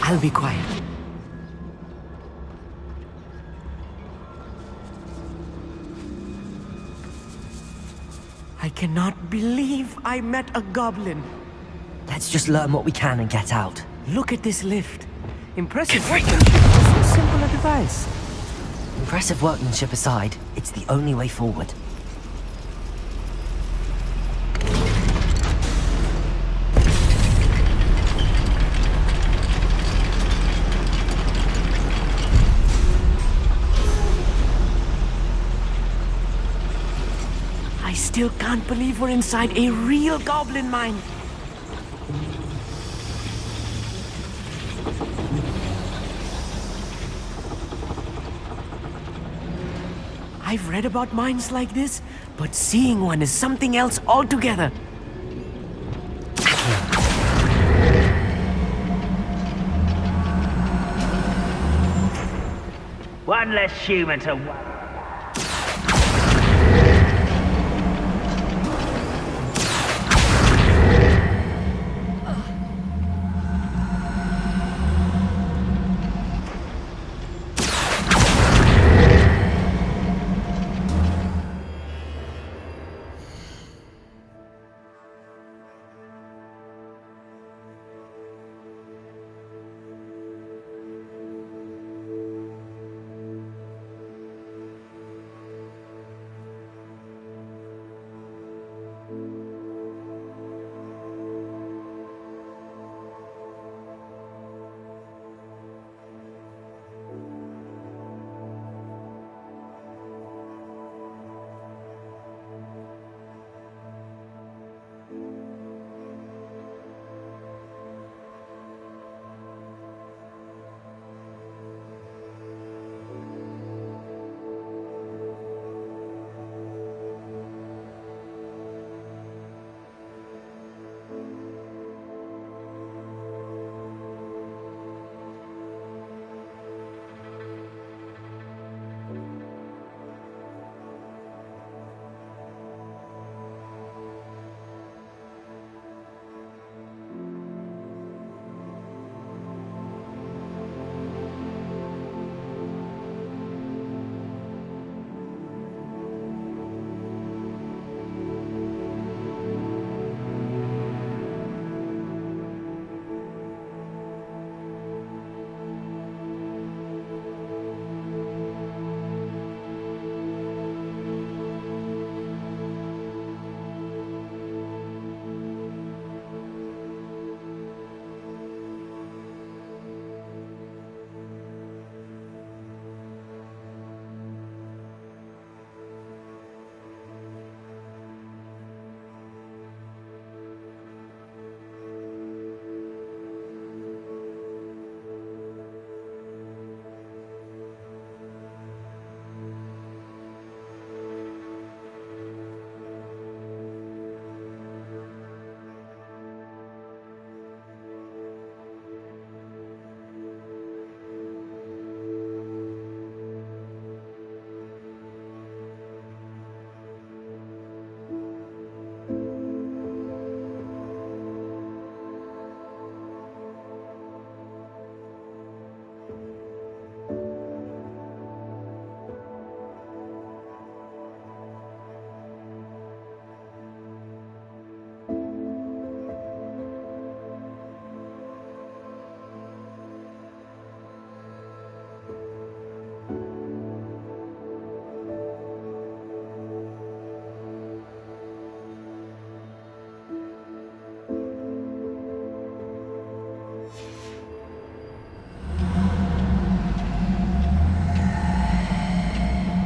I'll be quiet. I cannot believe I met a goblin. Let's just learn what we can and get out. Look at this lift. Impressive workmanship for so simple a device. Impressive workmanship aside, it's the only way forward. I still can't believe we're inside a real goblin mine. I've read about mines like this, but seeing one is something else altogether. One less human to worry.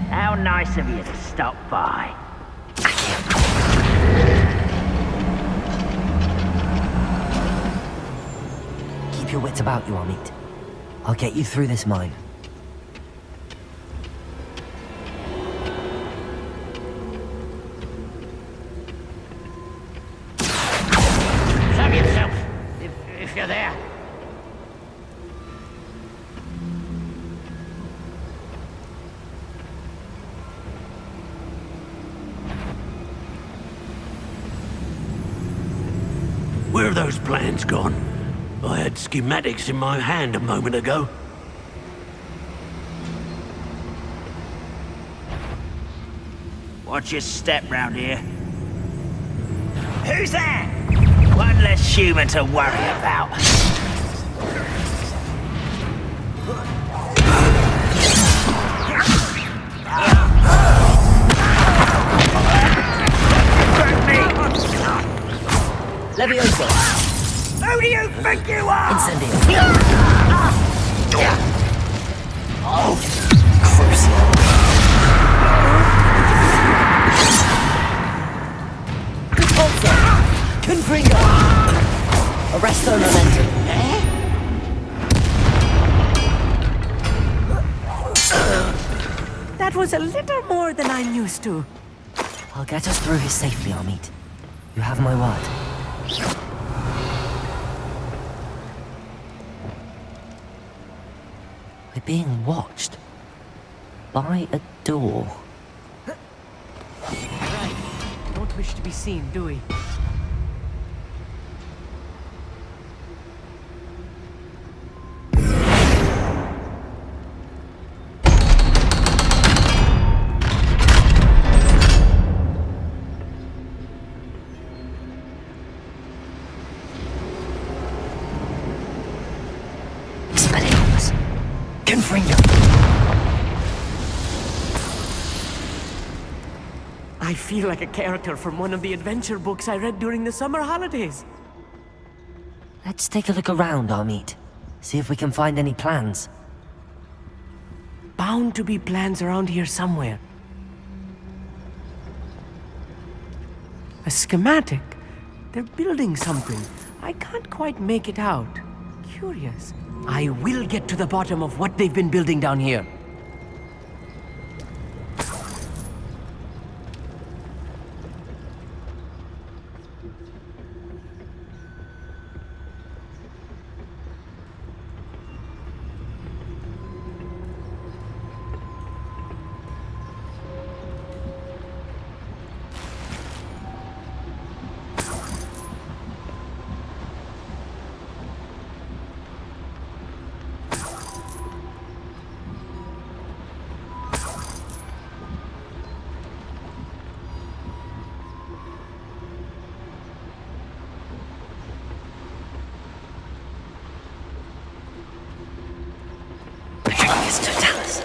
How nice of you to stop by. Keep your wits about you, Amit. I'll get you through this mine. Show yourself, if you're there. Where are those plans gone? I had schematics in my hand a moment ago. Watch your step round here. Who's that? One less human to worry about. Levioso! Who do you think you are? Incendio! Crucial! Repulsor! Confringo! Arresto momentum! That was a little more than I'm used to. I'll get us through here safely, Amit. You have my word. We're being watched. By a door. Right. Don't wish to be seen, do we? Expelliarmus! Confringo! I feel like a character from one of the adventure books I read during the summer holidays. Let's take a look around, Amit. See if we can find any plans. Bound to be plans around here somewhere. A schematic? They're building something. I can't quite make it out. Curious. I will get to the bottom of what they've been building down here. Mr. Dallas.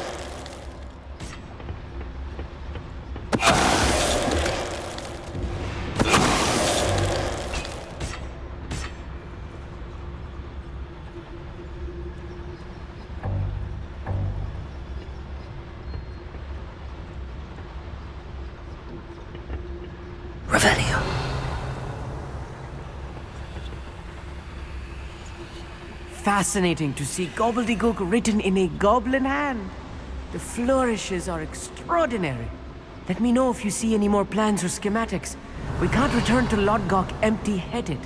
Revelio. Fascinating to see gobbledygook written in a goblin hand. The flourishes are extraordinary. Let me know if you see any more plans or schematics. We can't return to Lodgok empty-headed.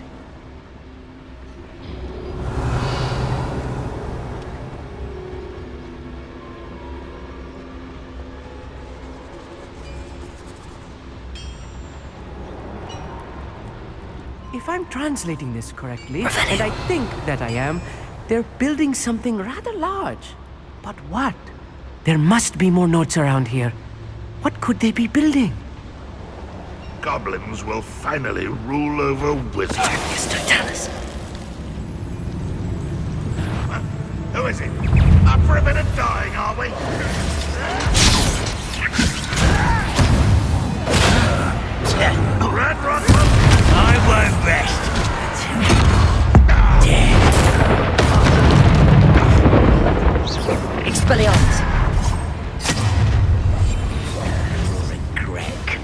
If I'm translating this correctly, and I think that I am, they're building something rather large. But what? There must be more notes around here. What could they be building? Goblins will finally rule over wizards. Mr. Dallas. Who is it? Up for a bit of dying, are we? Run! I won't rest. Expelliarmus. Regret.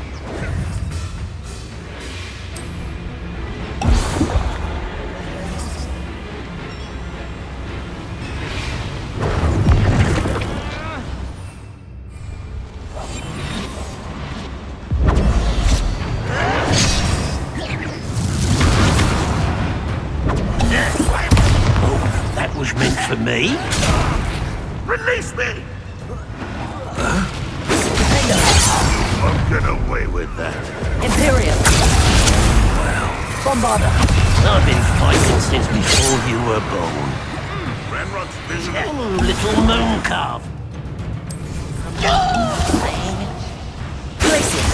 That was meant for me? Release me! I'll get away with that. Imperium. Bombarda. I've been fighting since before you were born. Renrock's visitor. Oh, little moon calf. Place it.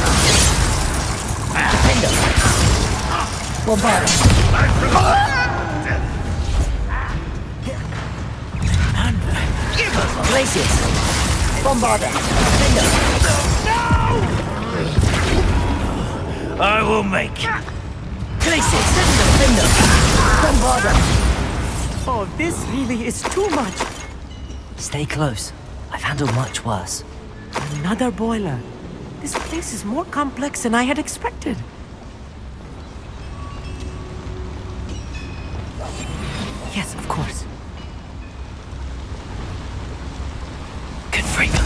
Fender. Bombard. Place it. Bombarder. Fender. I will make it. Place it. Fender. Bombarder. Oh, this really is too much. Stay close. I've handled much worse. Another boiler. This place is more complex than I had expected. Yes, of course. Confringo.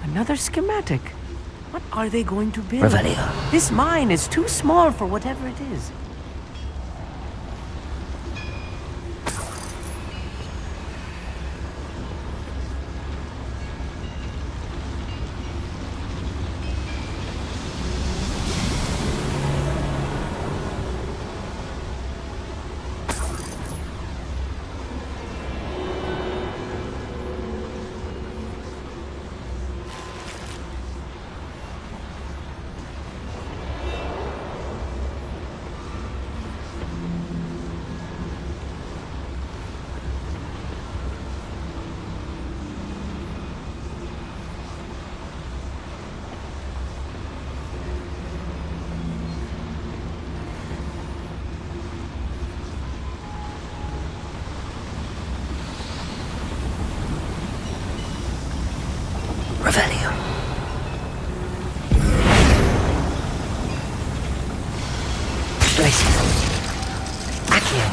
Another schematic. What are they going to build? Revelio. This mine is too small for whatever it is. Revelio. Place it. Accio.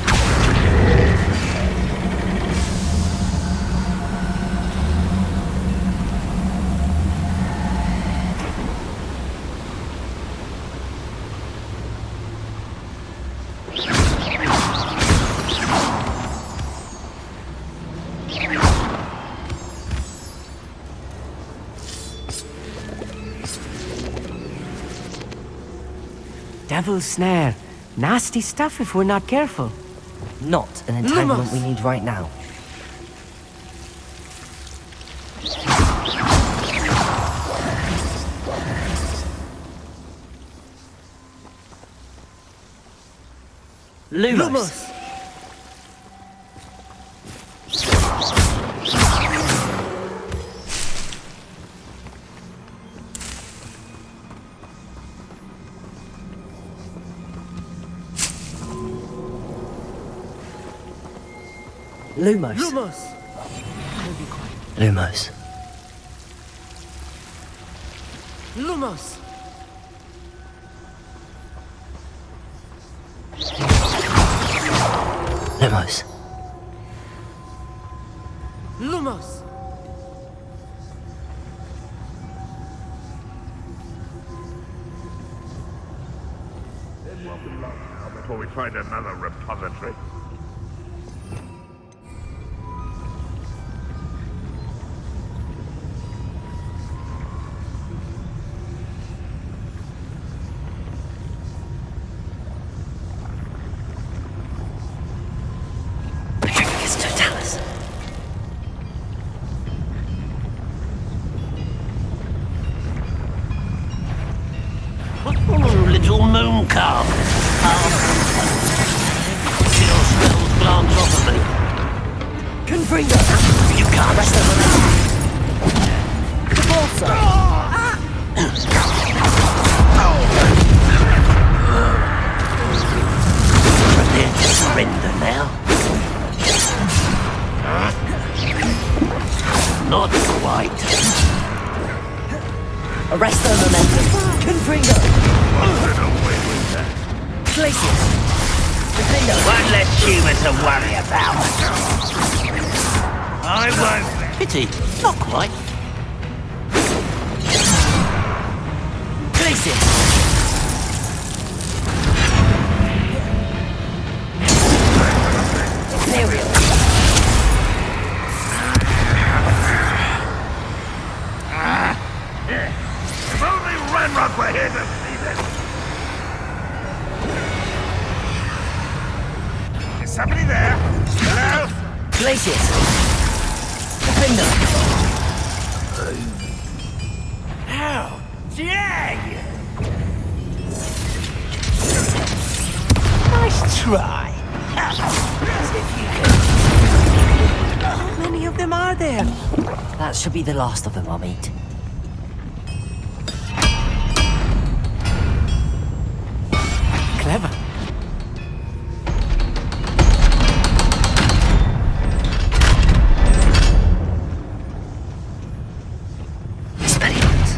Devil's snare. Nasty stuff if we're not careful. Not an entanglement Lumos. we need right now. Lumos. Lumos. Lumos! Lumos. Lumos! Lumos. Lumos! It won't be long now before we find another repository. Petrificus totalis. Oh, little moon calf. Your spells glance off of me. Confringo. You can't Rest of the Bolsa. Prepare to surrender now. Not quite. Arrest the momentum. Confringo! Get away with that. Glacius! Defender! One less human to worry about. I won't. Pity. Not quite. Glacius! Imperial! If only Renrock were here to see this. Is somebody there? Hello? Glacius! Defender! How dare you? Nice try. How many of them are there? That should be the last of them, I'll meet. Clever. Experiments.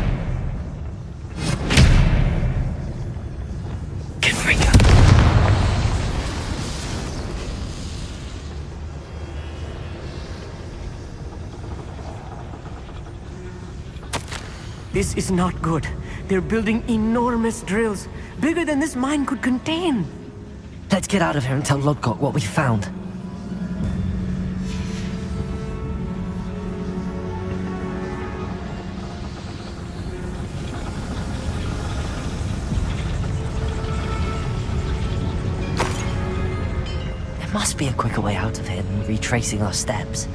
Confringo. This is not good. They're building enormous drills, bigger than this mine could contain. Let's get out of here and tell Lodgok what we found. There must be a quicker way out of here than retracing our steps.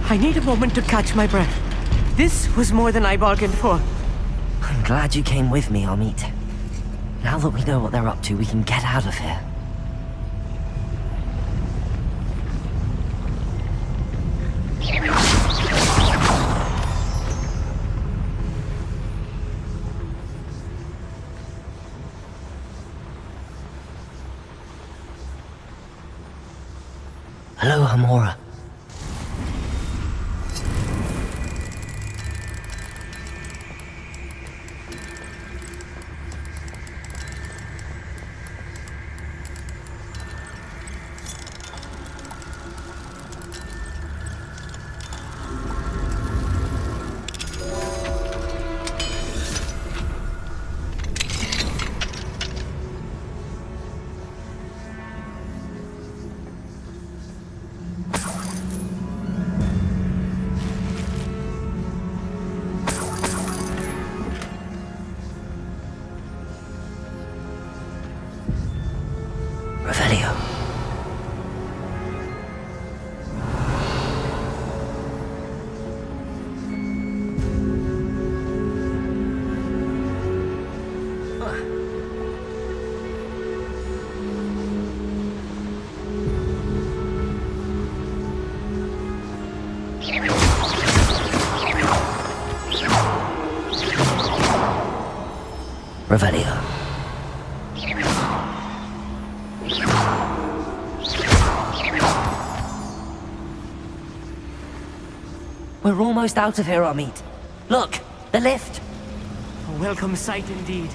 I need a moment to catch my breath. This was more than I bargained for. I'm glad you came with me, Amit. Now that we know what they're up to, we can get out of here. Hello, Hamora. Revelio. Revelio. We're almost out of here, Amit. Look, the lift. A welcome sight indeed.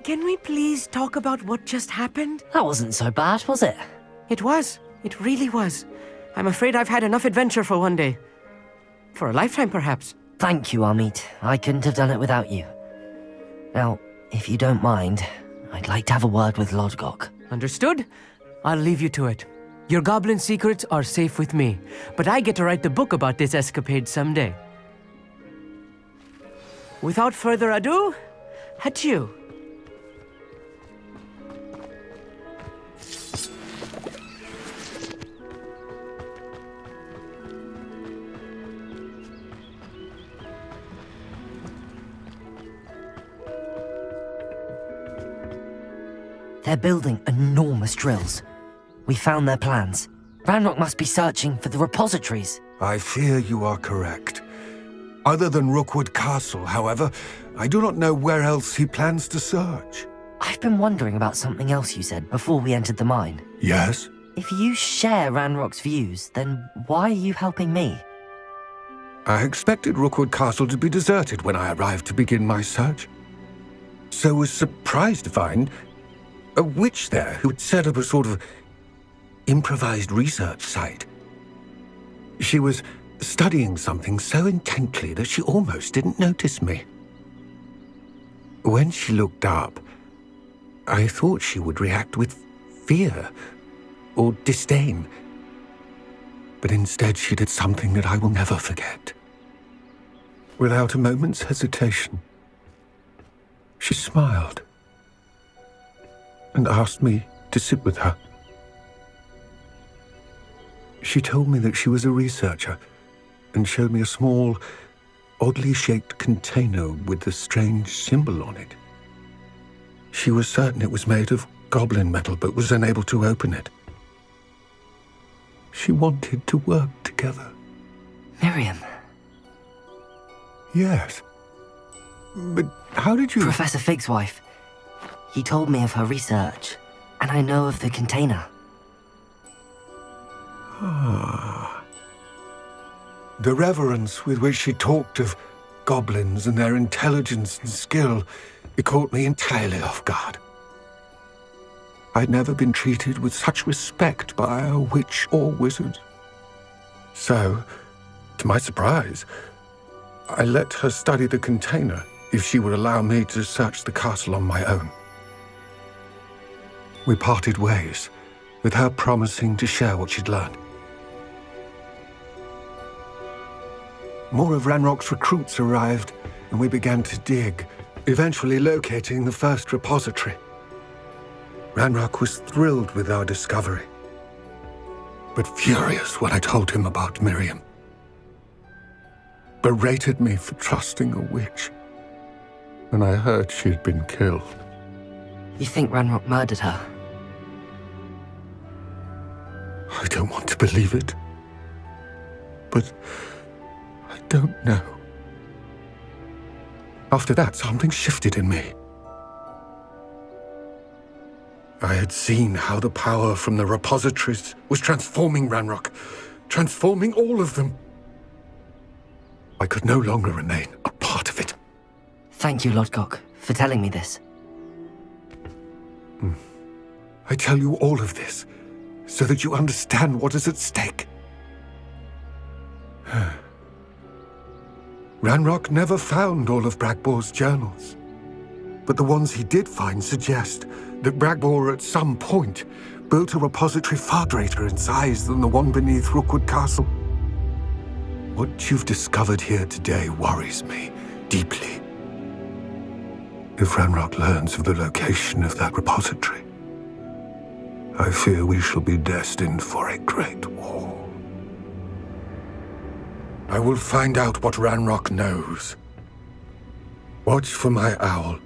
Can we please talk about what just happened? That wasn't so bad, was it? It was. It really was. I'm afraid I've had enough adventure for one day. For a lifetime, perhaps. Thank you, Amit. I couldn't have done it without you. Now, if you don't mind, I'd like to have a word with Lodgok. Understood? I'll leave you to it. Your goblin secrets are safe with me, but I get to write the book about this escapade someday. Without further ado, adieu. They're building enormous drills. We found their plans. Ranrock must be searching for the repositories. I fear you are correct. Other than Rookwood Castle, however, I do not know where else he plans to search. I've been wondering about something else you said before we entered the mine. Yes? If you share Ranrock's views, then why are you helping me? I expected Rookwood Castle to be deserted when I arrived to begin my search. So was surprised to find a witch there who had set up a sort of improvised research site. She was studying something so intently that she almost didn't notice me. When she looked up, I thought she would react with fear or disdain. But instead she did something that I will never forget. Without a moment's hesitation, she smiled and asked me to sit with her. She told me that she was a researcher and showed me a small, oddly shaped container with a strange symbol on it. She was certain it was made of goblin metal, but was unable to open it. She wanted to work together. Miriam. Yes. But how did you... Professor Fig's wife. He told me of her research, and I know of the container. Ah. The reverence with which she talked of goblins and their intelligence and skill, it caught me entirely off guard. I'd never been treated with such respect by a witch or wizard. So, to my surprise, I let her study the container if she would allow me to search the castle on my own. We parted ways, with her promising to share what she'd learned. More of Ranrock's recruits arrived, and we began to dig, eventually locating the first repository. Ranrock was thrilled with our discovery, but furious when I told him about Miriam. Berated me for trusting a witch, and I heard she'd been killed. You think Ranrock murdered her? I don't want to believe it, but I don't know. After that, something shifted in me. I had seen how the power from the repositories was transforming Ranrock, transforming all of them. I could no longer remain a part of it. Thank you, Lodgok, for telling me this. I tell you all of this so that you understand what is at stake. Ranrock never found all of Bragbor's journals, but the ones he did find suggest that Bragbor at some point built a repository far greater in size than the one beneath Rookwood Castle. What you've discovered here today worries me deeply. If Ranrock learns of the location of that repository, I fear we shall be destined for a great war. I will find out what Ranrock knows. Watch for my owl.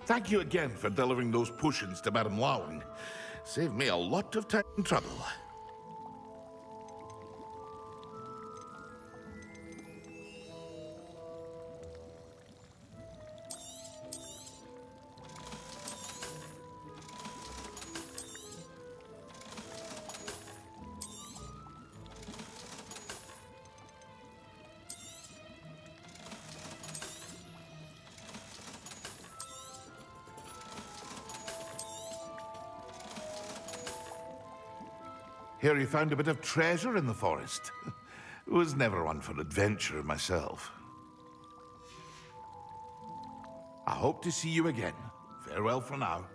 Thank you again for delivering those potions to Madame Lowing. Saved me a lot of time and trouble. Hear you found a bit of treasure in the forest. Was never one for adventure myself. I hope to see you again. Farewell for now.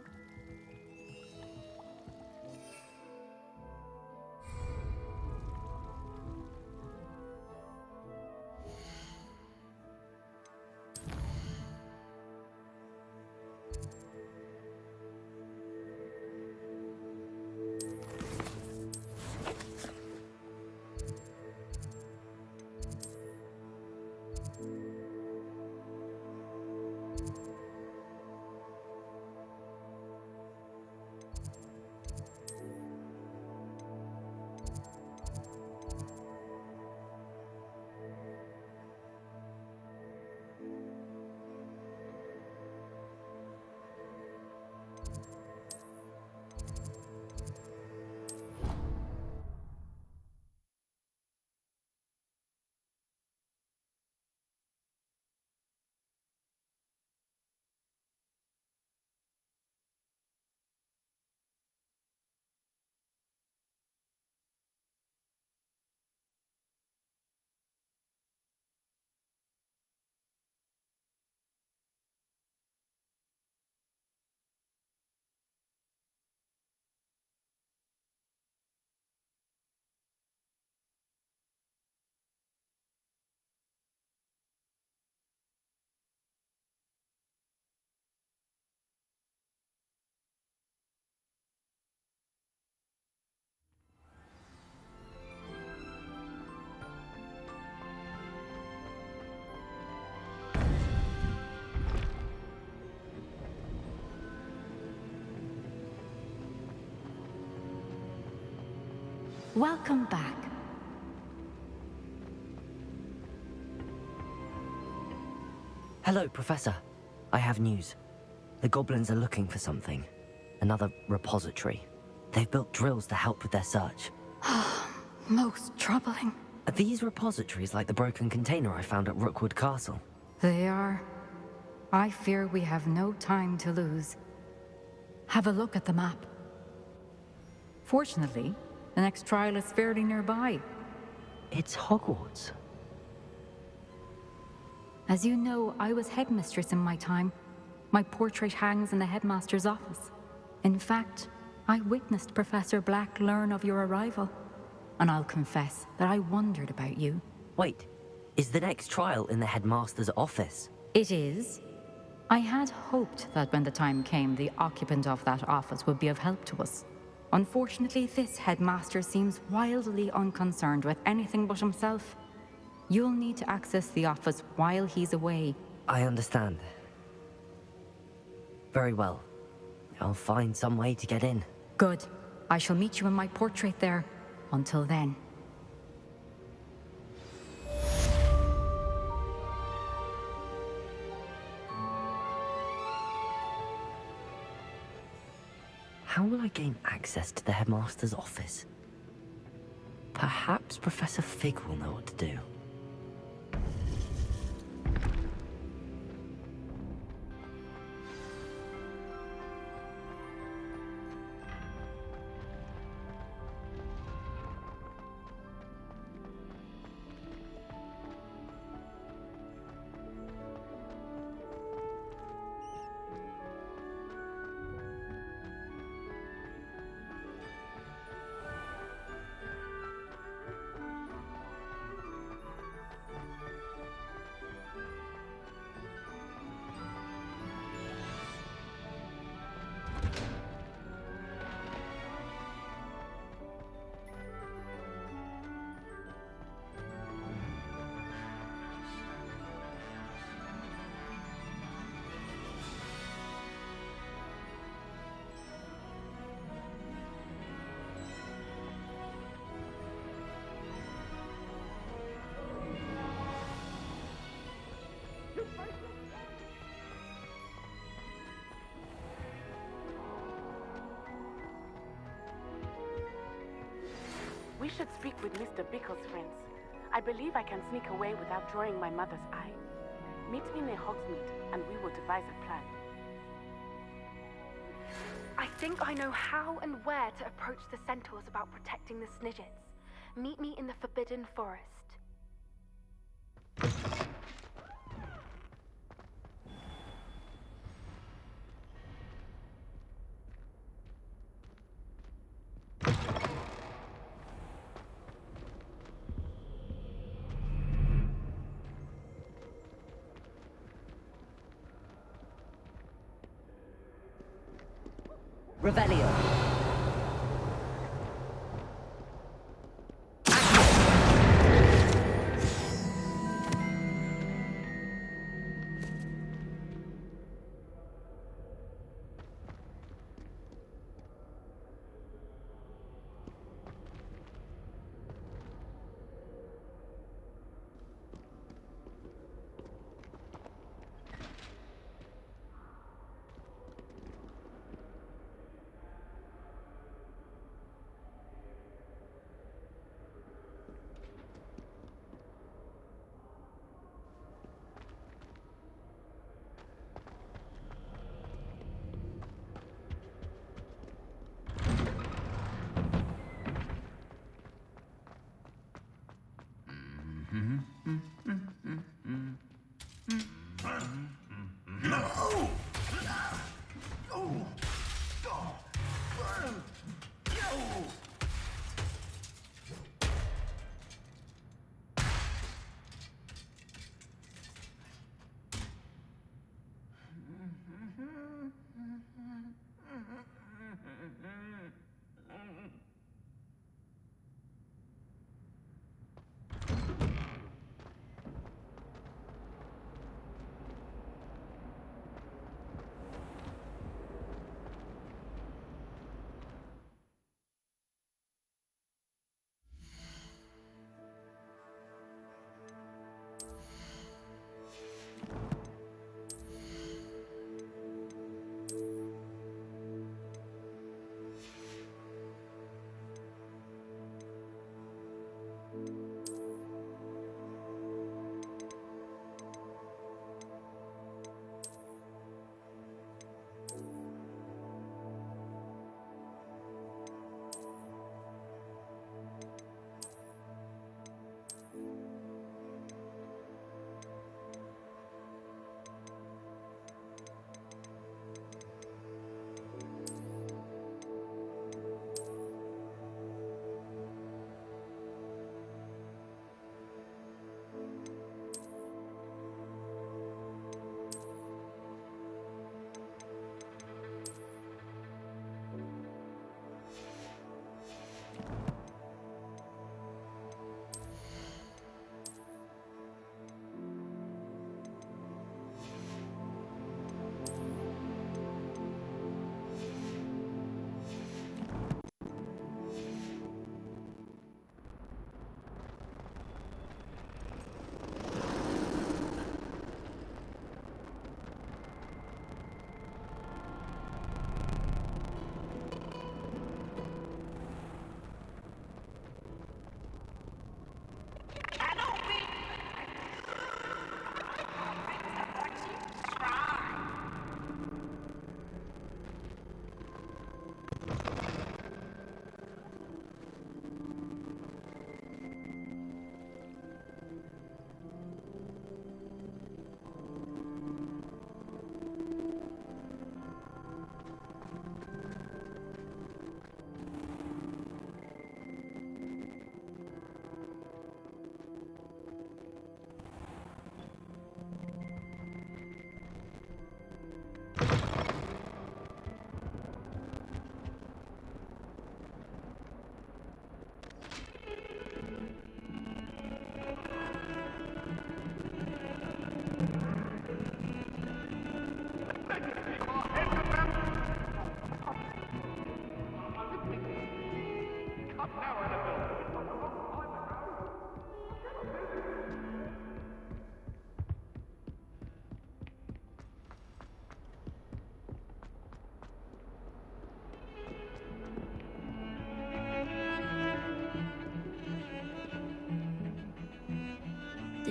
Welcome back. Hello, Professor. I have news. The goblins are looking for something. Another repository. They've built drills to help with their search. Most troubling. Are these repositories like the broken container I found at Rookwood Castle? They are. I fear we have no time to lose. Have a look at the map. Fortunately, the next trial is fairly nearby. It's Hogwarts. As you know, I was headmistress in my time. My portrait hangs in the headmaster's office. In fact, I witnessed Professor Black learn of your arrival. And I'll confess that I wondered about you. Wait, is the next trial in the headmaster's office? It is. I had hoped that when the time came, the occupant of that office would be of help to us. Unfortunately, this headmaster seems wildly unconcerned with anything but himself. You'll need to access the office while he's away. I understand. Very well. I'll find some way to get in. Good. I shall meet you in my portrait there. Until then. How will I gain access to the headmaster's office? Perhaps Professor Fig will know what to do. We should speak with Mr. Bickle's friends. I believe I can sneak away without drawing my mother's eye. Meet me near Hogsmeade, and we will devise a plan. I think I know how and where to approach the centaurs about protecting the Snidgets. Meet me in the Forbidden Forest. Revelio.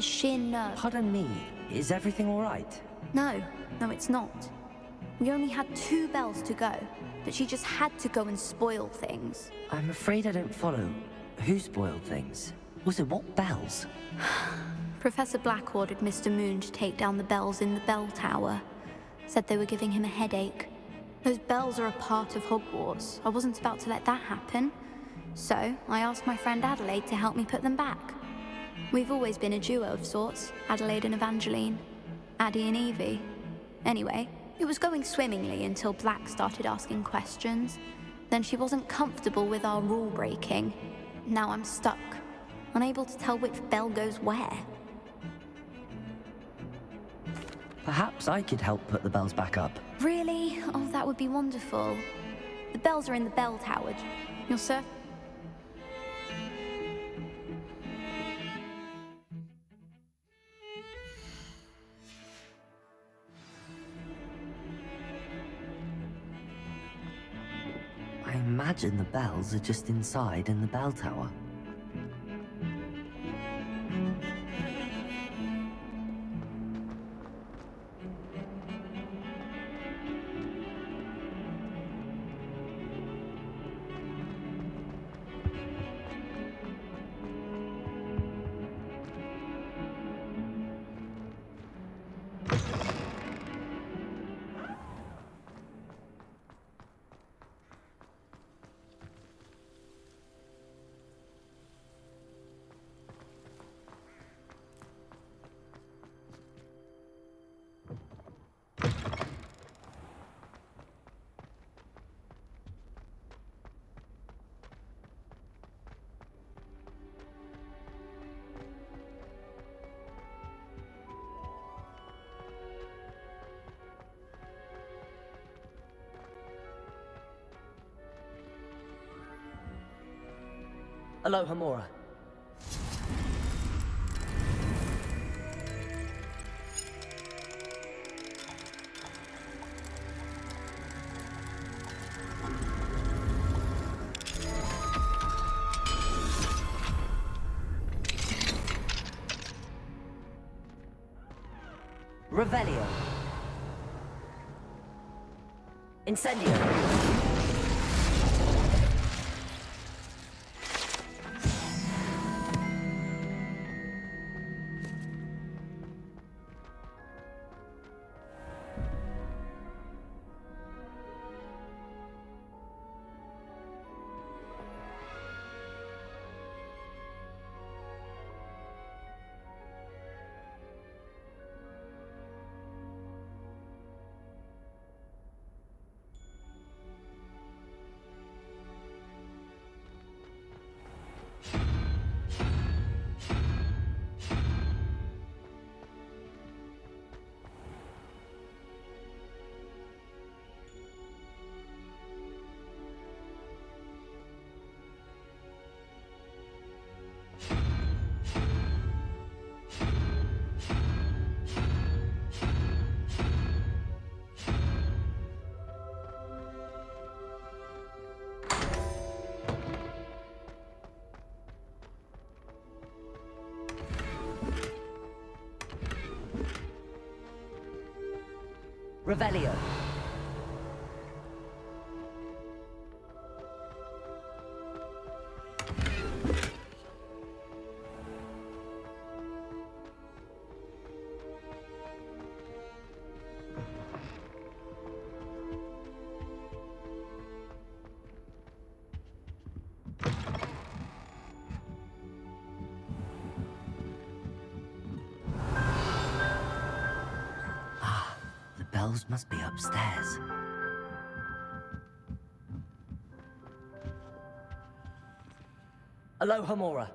sheer nerve. Pardon me, is everything all right? No, it's not. We only had 2 bells to go, but she just had to go and spoil things. I'm afraid I don't follow. Who spoiled things? Also, what bells? Professor Black ordered Mr. Moon to take down the bells in the bell tower. Said they were giving him a headache. Those bells are a part of Hogwarts. I wasn't about to let that happen. So, I asked my friend Adelaide to help me put them back. We've always been a duo of sorts, Adelaide and Evangeline. Addie and Evie. Anyway, it was going swimmingly until Black started asking questions. Then she wasn't comfortable with our rule breaking. Now I'm stuck, unable to tell which bell goes where. Perhaps I could help put the bells back up. Really? Oh, that would be wonderful. The bells are in the bell tower. You're certain? I imagine the bells are just inside in the bell tower. Hello, Hamora. Revelio. Incendio. Revelio. Bells must be upstairs. Hello, Hamora.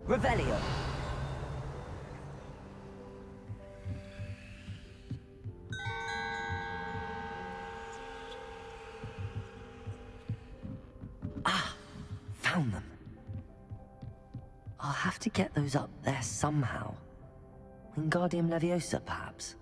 Revelio. Ah, found them. I'll have to get those up there somehow. Wingardium Leviosa, perhaps?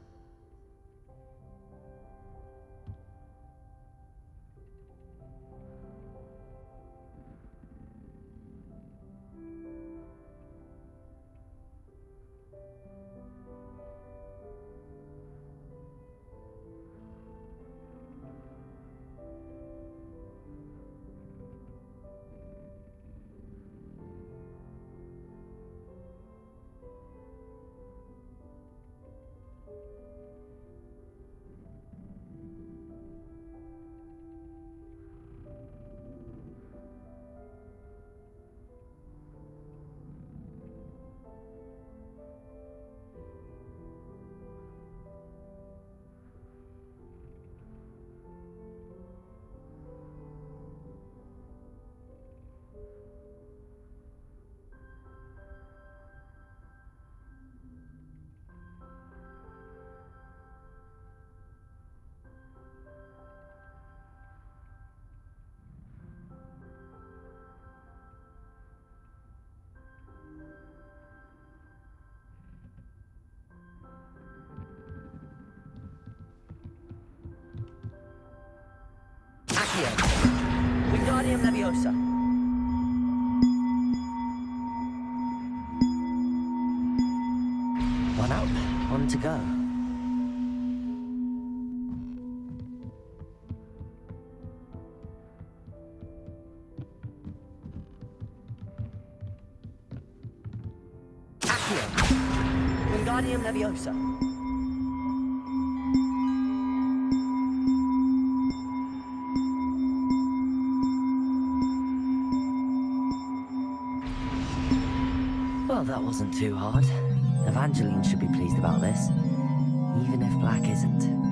Accio. Wingardium Leviosa. One up, one to go. Accio. Wingardium Leviosa. Well, that wasn't too hard. Evangeline should be pleased about this, even if Black isn't.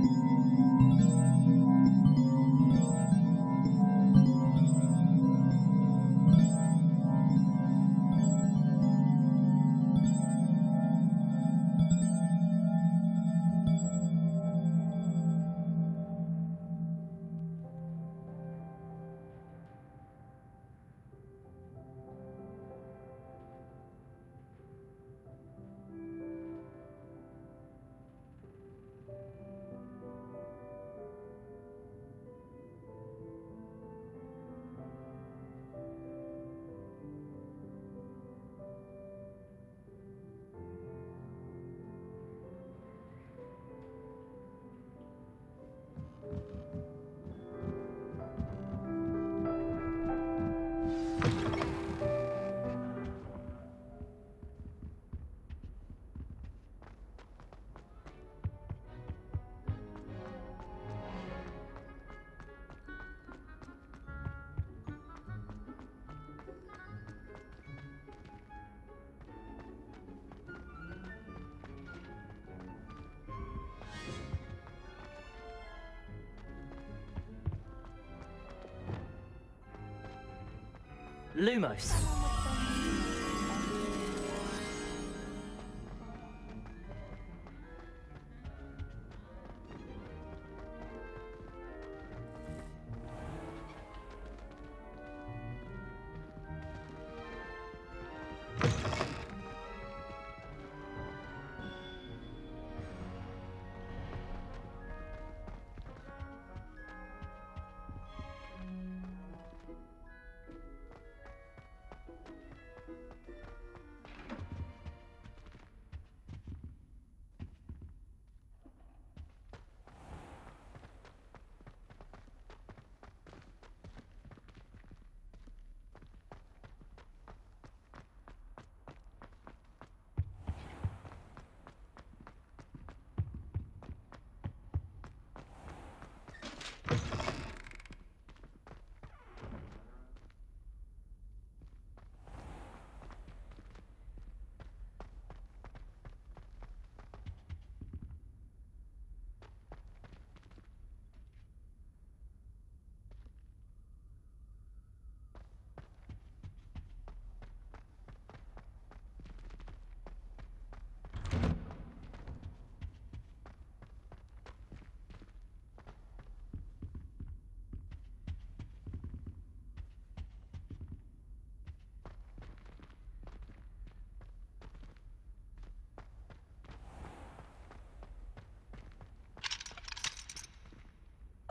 Lumos.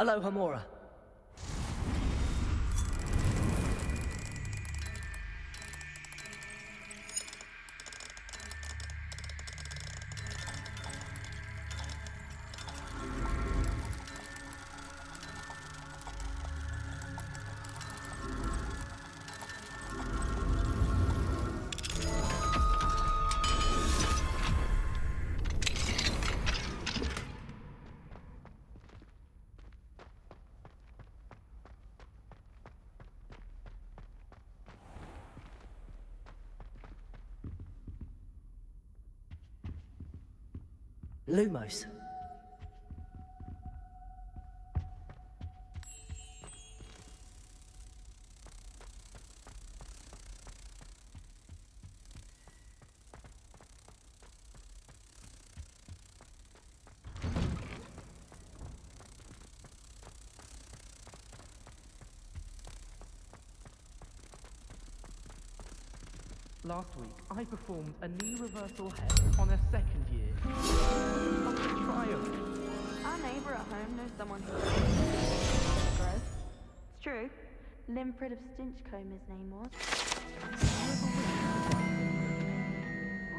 Aloha, Mora. Lumos. Last week, I performed a knee reversal head on a second year. Triumph. Our neighbour at home knows someone who growth. It's true. Limfred of Stinchcombe, his name was.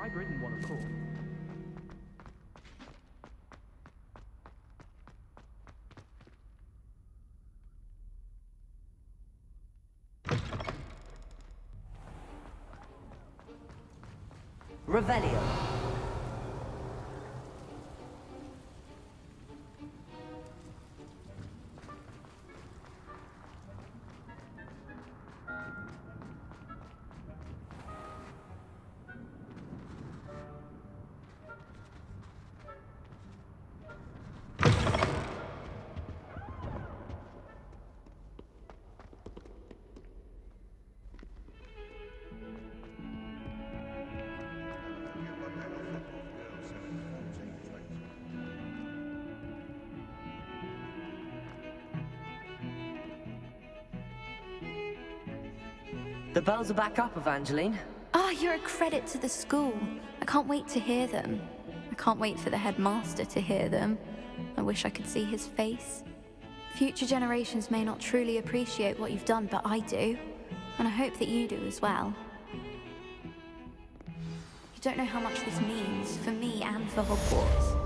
I'd ridden one, of course. Revelio. The bells are back up, Evangeline. Ah, you're a credit to the school. I can't wait to hear them. I can't wait for the headmaster to hear them. I wish I could see his face. Future generations may not truly appreciate what you've done, but I do. And I hope that you do as well. You don't know how much this means for me and for Hogwarts.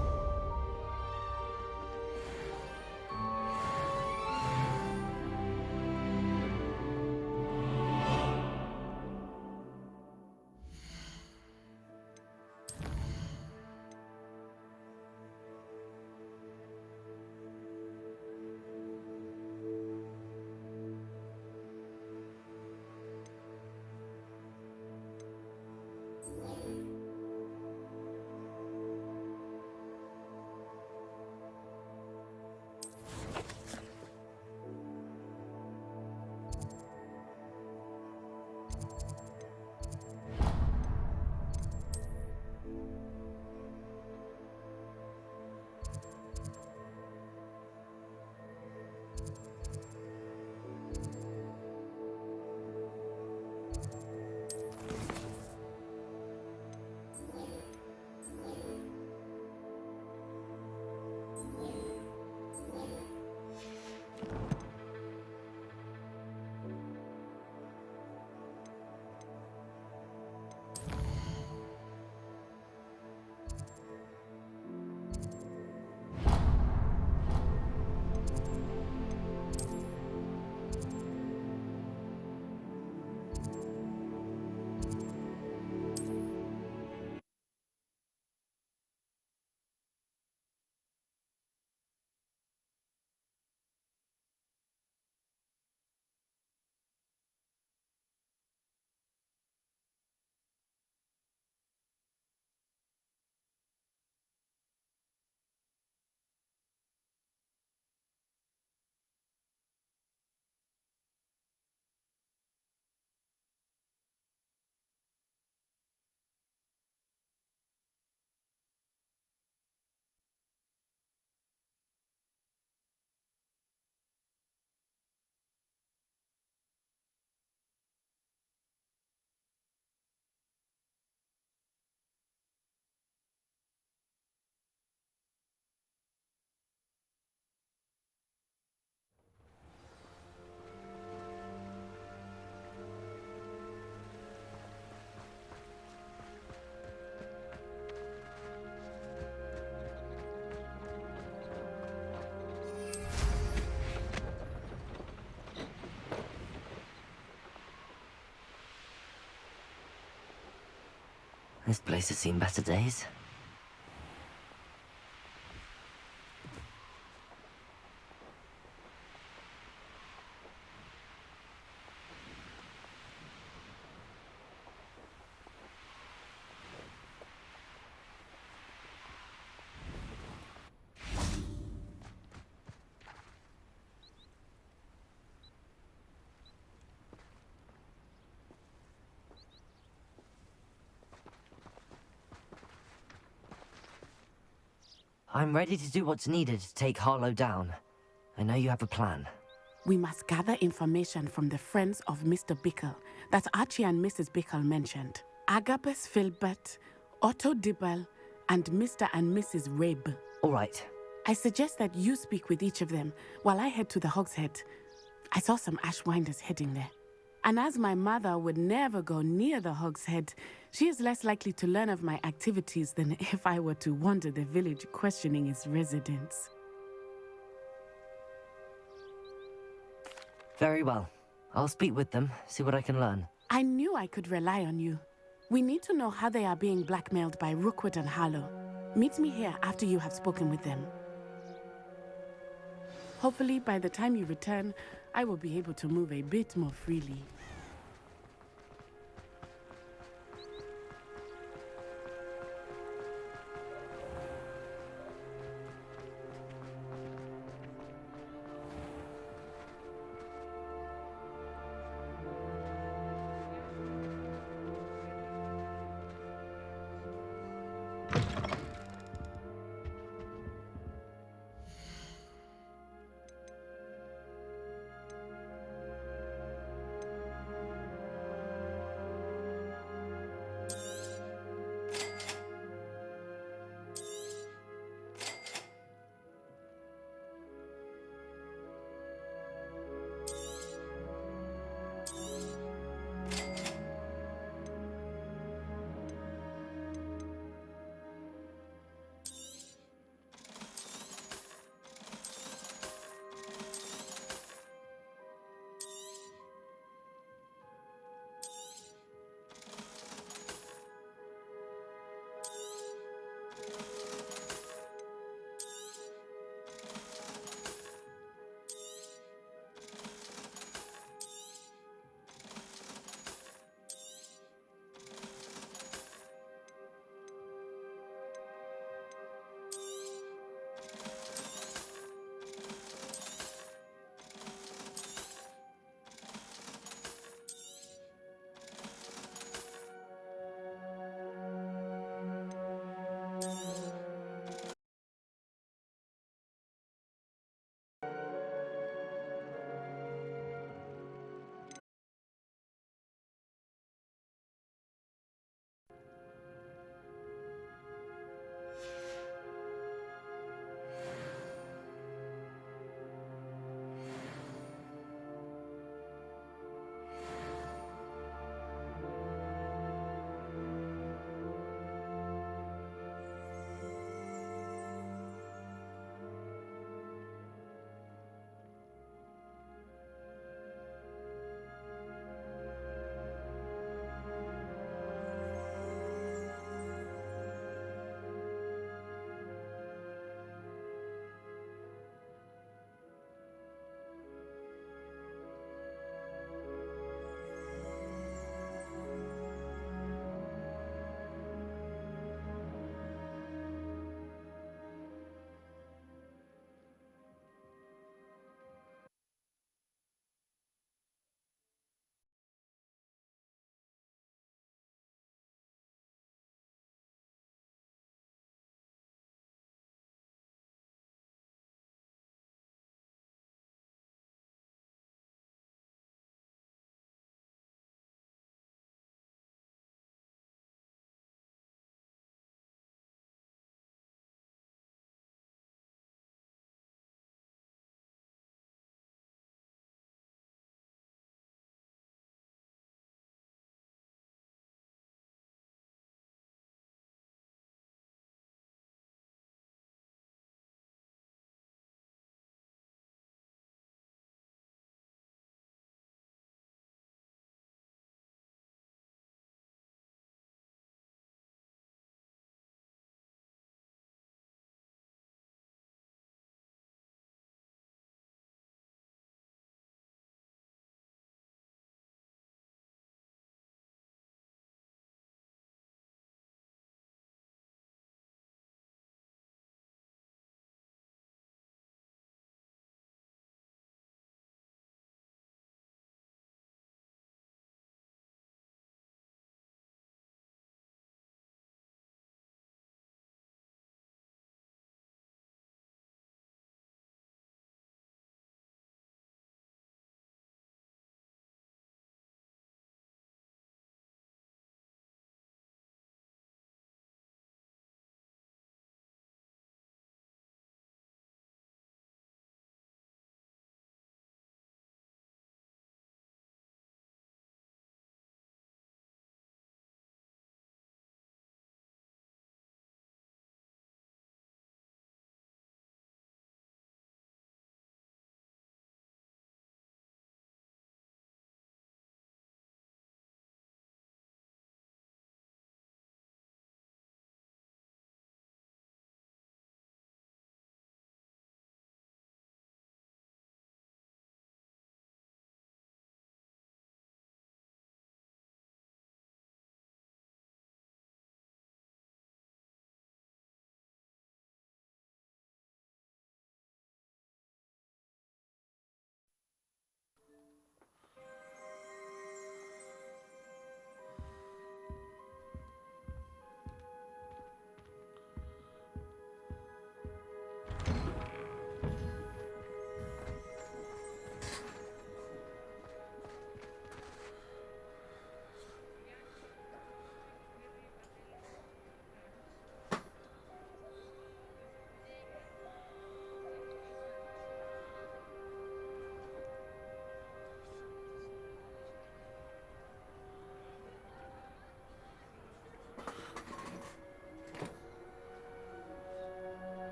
This place has seen better days. I'm ready to do what's needed to take Harlow down. I know you have a plan. We must gather information from the friends of Mr. Bickle that Archie and Mrs. Bickle mentioned. Agabus Filbert, Otto Dibble, and Mr. and Mrs. Rabe. All right. I suggest that you speak with each of them while I head to the Hogshead. I saw some Ashwinders heading there. And as my mother would never go near the Hogshead, she is less likely to learn of my activities than if I were to wander the village questioning its residents. Very well. I'll speak with them, see what I can learn. I knew I could rely on you. We need to know how they are being blackmailed by Rookwood and Harlow. Meet me here after you have spoken with them. Hopefully, by the time you return, I will be able to move a bit more freely.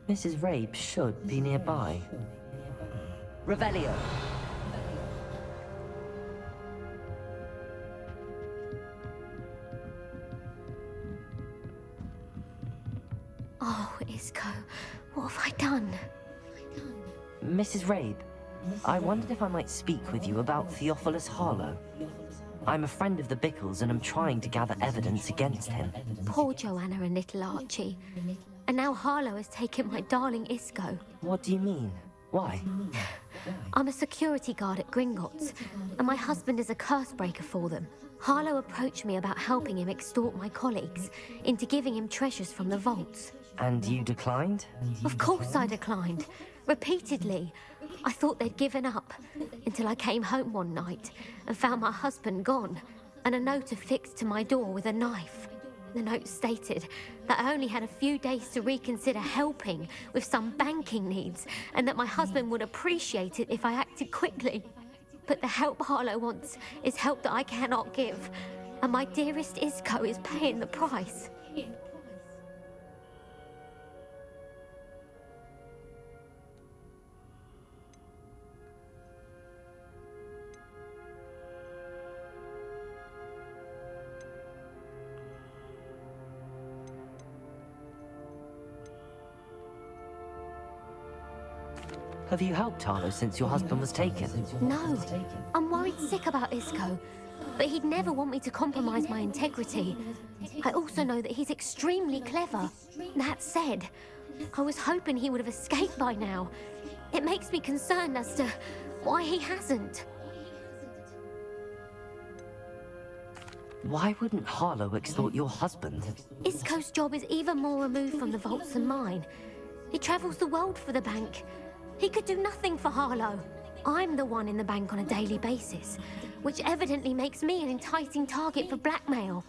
Mrs. Rabe should be nearby. Revelio! Oh, Isco, what have I done? Mrs. Rabe, I wondered if I might speak with you about Theophilus Harlow. I'm a friend of the Bickles and I'm trying to gather evidence against him. Poor Joanna and little Archie. And now Harlow has taken my darling Isco. What do you mean? Why? I'm a security guard at Gringotts, and my husband is a curse breaker for them. Harlow approached me about helping him extort my colleagues into giving him treasures from the vaults. And you declined? Of course I declined. Repeatedly. I thought they'd given up, until I came home one night and found my husband gone, and a note affixed to my door with a knife. The note stated that I only had a few days to reconsider helping with some banking needs, and that my husband would appreciate it if I acted quickly. But the help Harlow wants is help that I cannot give, and my dearest Isco is paying the price. Have you helped Harlow since your husband was taken? No. I'm worried sick about Isco, but he'd never want me to compromise my integrity. I also know that he's extremely clever. That said, I was hoping he would have escaped by now. It makes me concerned as to why he hasn't. Why wouldn't Harlow extort your husband? Isco's job is even more removed from the vaults than mine. He travels the world for the bank. He could do nothing for Harlow. I'm the one in the bank on a daily basis, which evidently makes me an enticing target for blackmail.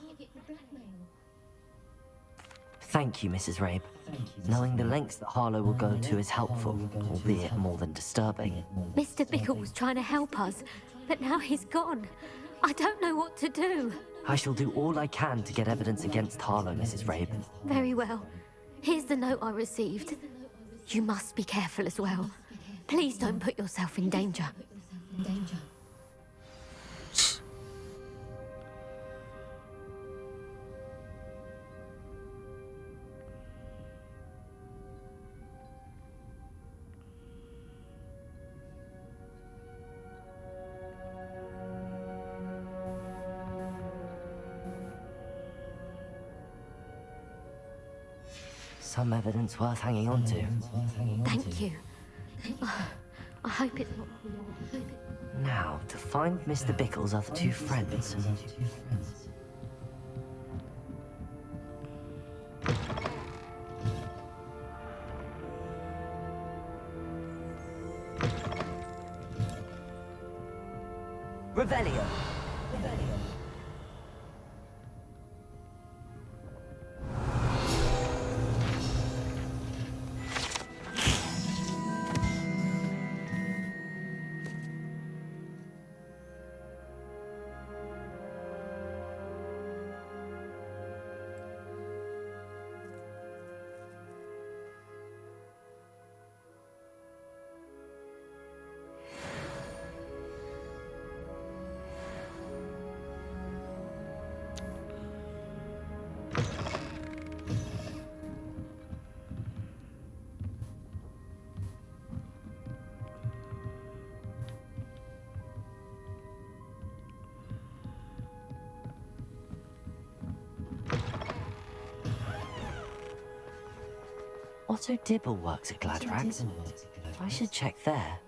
Thank you, Mrs. Rabe. Knowing the lengths that Harlow will go to is helpful, albeit more than disturbing. Mr. Bickle was trying to help us, but now he's gone. I don't know what to do. I shall do all I can to get evidence against Harlow, Mrs. Rabe. Very well. Here's the note I received. You must be careful as well. Please don't put yourself in danger. Some evidence worth hanging on to. Thank you. I hope it's not... Now, to find Mr. Bickle's other two friends. Revelio! Otto Dibble works at Gladrags. I should check there.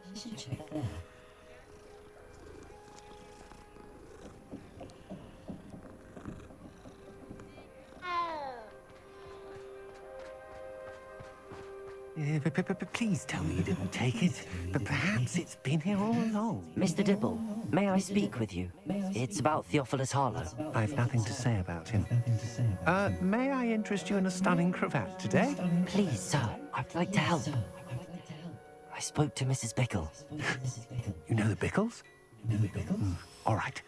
Please tell me you didn't take it. But perhaps it's been here all along. Mr. Dibble, may I speak with you? It's about Theophilus Harlow. I've nothing to say about him. May I interest you in a stunning cravat today? Please, sir. I'd like to help. I spoke to Mrs. Bickle. You know the Bickles? All right.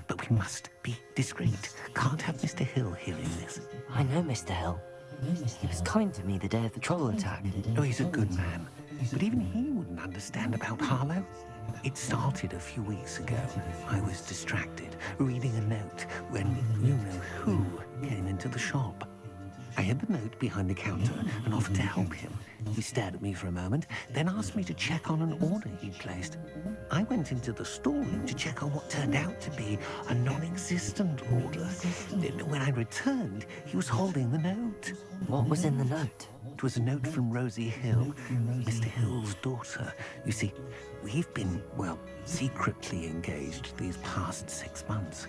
But we must be discreet. Can't have Mr. Hill hearing this. I know Mr. Hill. He was kind to me the day of the troll attack. Oh, he's a good man. But even he wouldn't understand about Harlow. It started a few weeks ago. I was distracted, reading a note, when you-know-who came into the shop. I hid the note behind the counter and offered to help him. He stared at me for a moment, then asked me to check on an order he'd placed. I went into the storeroom to check on what turned out to be a non-existent order. When I returned, he was holding the note. What was in the note? It was a note from Rosie Hill, Mr. Hill's daughter. You see, we've been, well, secretly engaged these past 6 months.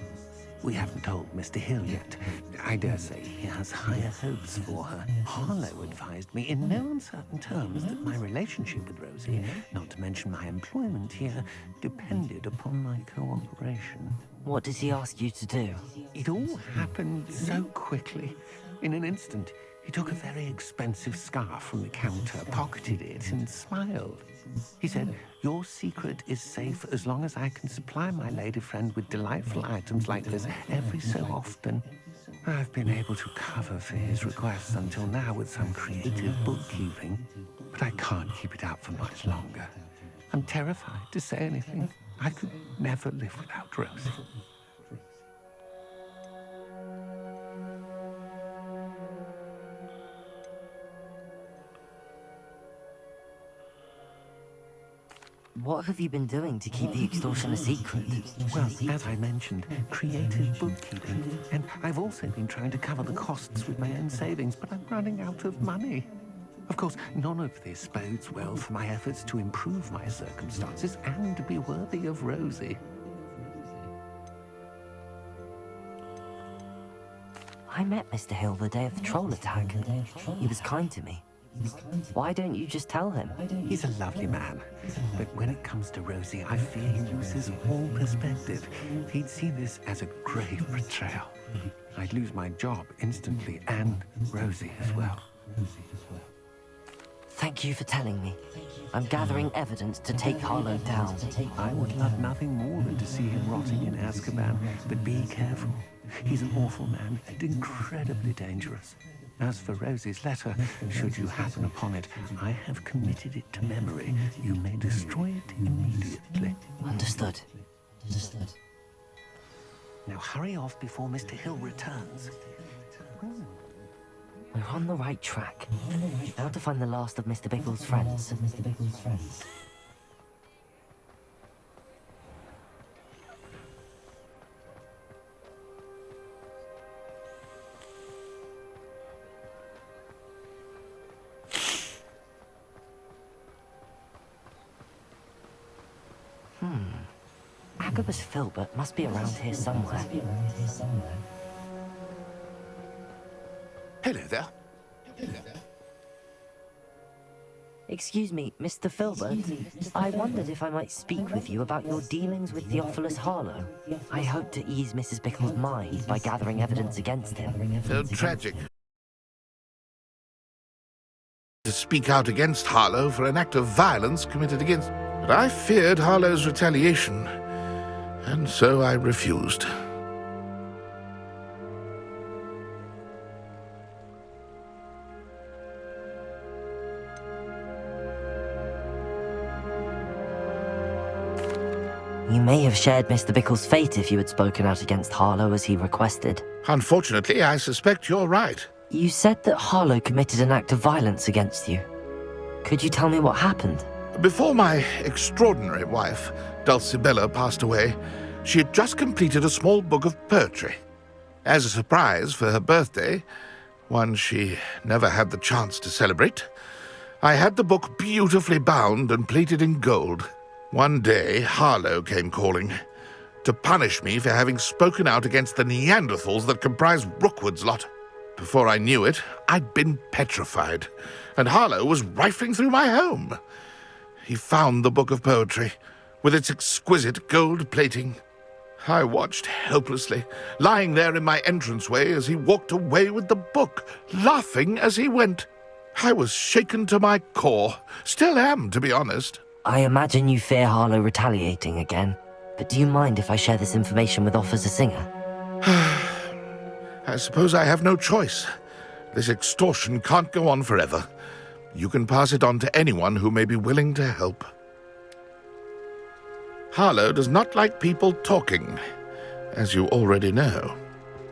We haven't told Mr. Hill yet. I dare say he has higher hopes for her. Harlow advised me in no uncertain terms that my relationship with Rosie, not to mention my employment here, depended upon my cooperation. What did he ask you to do? It all happened so quickly. In an instant, he took a very expensive scarf from the counter, pocketed it, and smiled. He said, "Your secret is safe as long as I can supply my lady friend with delightful items like this every so often." I've been able to cover for his requests until now with some creative bookkeeping, but I can't keep it up for much longer. I'm terrified to say anything. I could never live without Rosie. What have you been doing to keep the extortion a secret? Well, as I mentioned, creative bookkeeping. And I've also been trying to cover the costs with my own savings, but I'm running out of money. Of course, none of this bodes well for my efforts to improve my circumstances and to be worthy of Rosie. I met Mr. Hill the day of the troll attack. He was kind to me. Why don't you just tell him? He's a lovely man, but when it comes to Rosie, I fear he loses all perspective. He'd see this as a grave betrayal. I'd lose my job instantly, and Rosie as well. Thank you for telling me. I'm gathering evidence to take Harlow down. I would love nothing more than to see him rotting in Azkaban, but be careful. He's an awful man and incredibly dangerous. As for Rosie's letter, should you happen upon it, I have committed it to memory. You may destroy it immediately. Understood. Now hurry off before Mr. Hill returns. We're on the right track. Now to find the last of Mr. Bickle's friends. Agabus Filbert must be around here somewhere. Hello there. Excuse me, Mr. Filbert. I wondered if I might speak with you about your dealings with Theophilus Harlow. I hope to ease Mrs. Bickle's mind by gathering evidence against him. So tragic. To speak out against Harlow for an act of violence committed against... But I feared Harlow's retaliation, and so I refused. You may have shared Mr. Bickle's fate if you had spoken out against Harlow as he requested. Unfortunately, I suspect you're right. You said that Harlow committed an act of violence against you. Could you tell me what happened? Before my extraordinary wife, Dulcibella, passed away, she had just completed a small book of poetry. As a surprise for her birthday, one she never had the chance to celebrate, I had the book beautifully bound and plated in gold. One day, Harlow came calling to punish me for having spoken out against the Neanderthals that comprise Rookwood's lot. Before I knew it, I'd been petrified, and Harlow was rifling through my home. He found the book of poetry, with its exquisite gold plating. I watched helplessly, lying there in my entranceway as he walked away with the book, laughing as he went. I was shaken to my core. Still am, to be honest. I imagine you fear Harlow retaliating again, but do you mind if I share this information with Officer Singer? I suppose I have no choice. This extortion can't go on forever. You can pass it on to anyone who may be willing to help. Harlow does not like people talking, as you already know.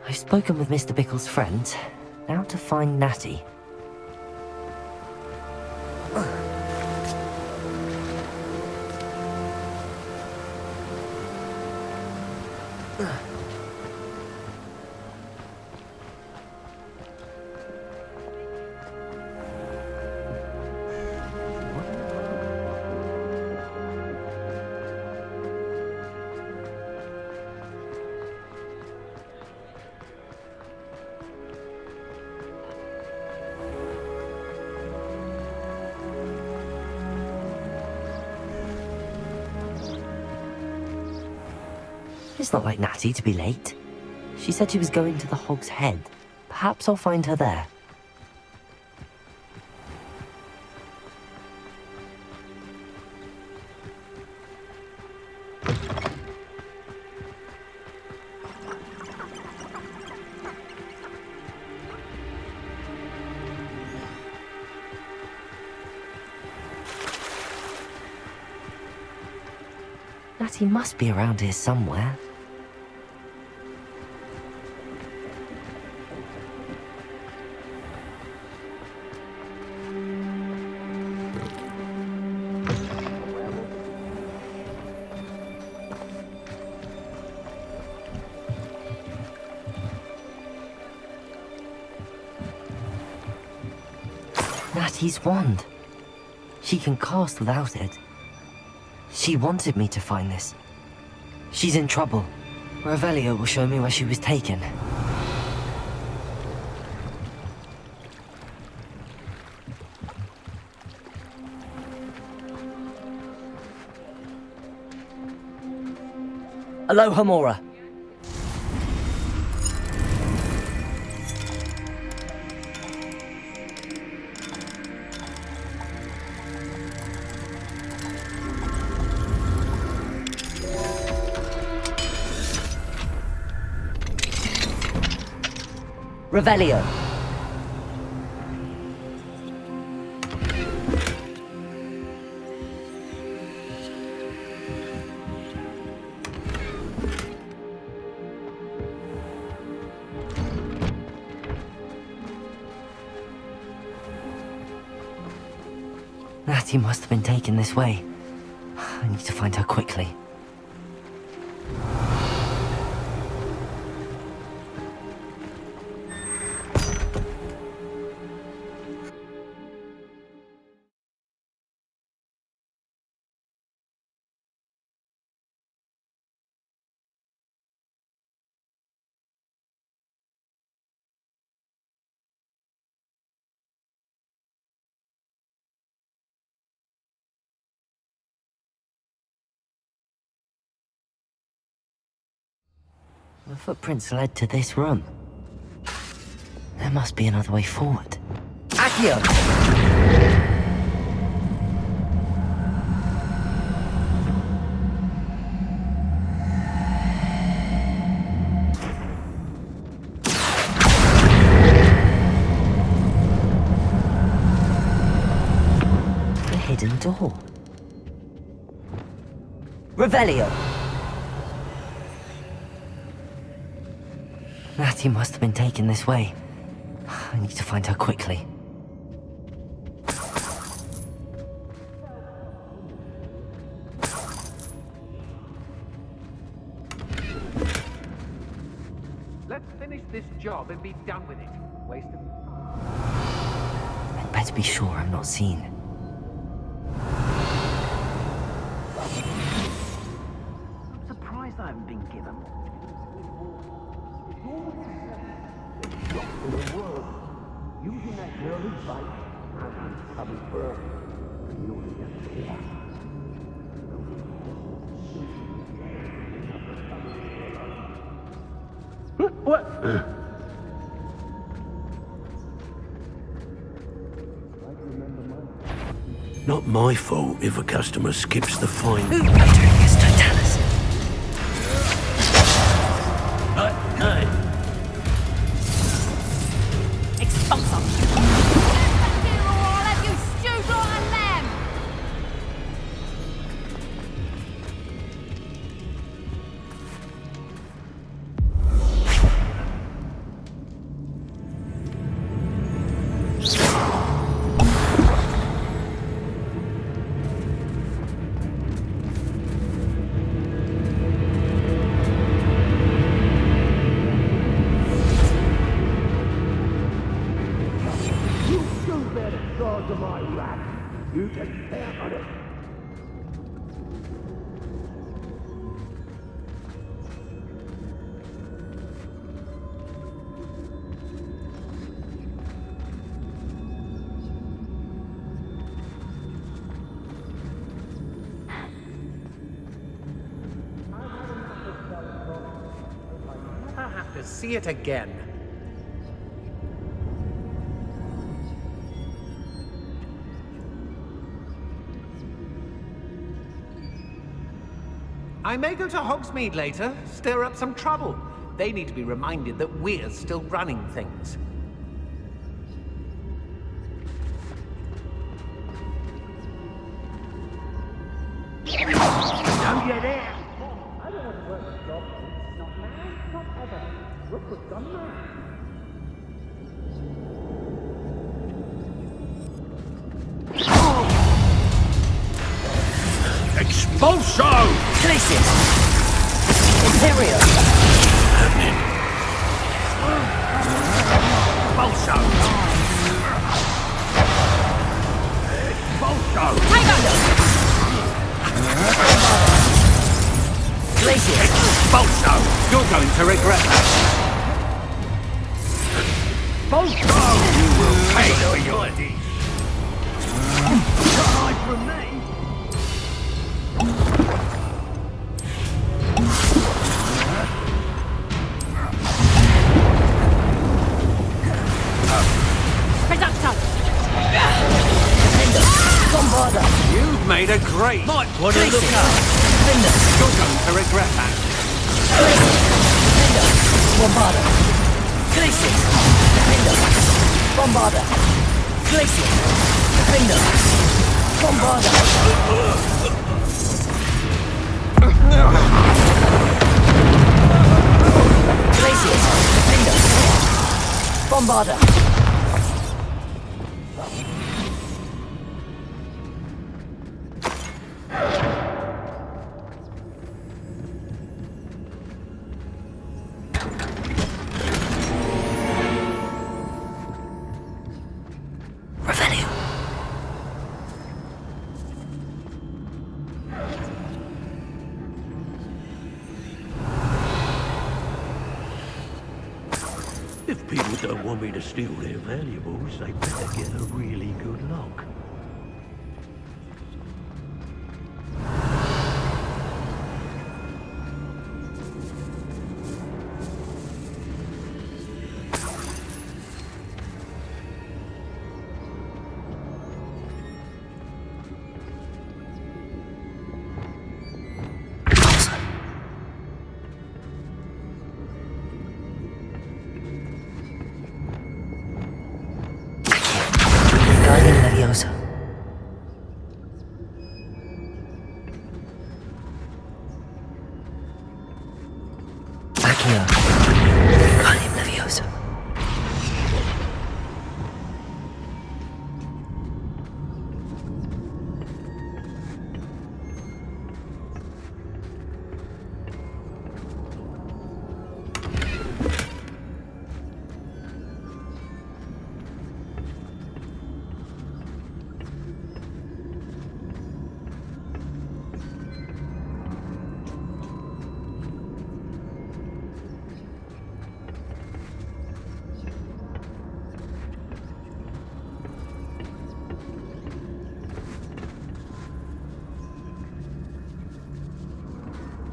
I've spoken with Mr. Bickle's friend. Now to find Natty. It's not like Natty to be late. She said she was going to the Hog's Head. Perhaps I'll find her there. Natty must be around here somewhere. Natty's wand. She can cast without it. She wanted me to find this. She's in trouble. Revelio will show me where she was taken. Aloha, Mora. Revelio. Natty must have been taken this way. I need to find her quickly. The footprints led to this room. There must be another way forward. Accio! The hidden door. Revelio! Natty must have been taken this way. I need to find her quickly. Let's finish this job and be done with it. Waste of I'd better be sure I'm not seen. I'm surprised I haven't been given. In the world, using that nervous bite, I'm coming for you. What? Not my fault if a customer skips the fine. Returnius totalis. Hey. Expulso. You take care of it. I have to see it again. I may go to Hogsmeade later, stir up some trouble. They need to be reminded that we're still running things. Don't you dare! I don't want to work a job. Not now, not ever. Rookwood's gone mad. Expulso! Glacius! Imperio! Expulso! Expulso! Glacius! Expulso! You're going to regret that. Expulso! You will pay for your deeds. Can't hide from me. You've made a great. Might want to look up. You're going to regret that. Bombarda. Glacius. Defender. Bombarda. Glacius. Defender. Bombarda. Glacius. Defender. Bombarda. If people don't want me to steal their valuables, they better get a really good lock.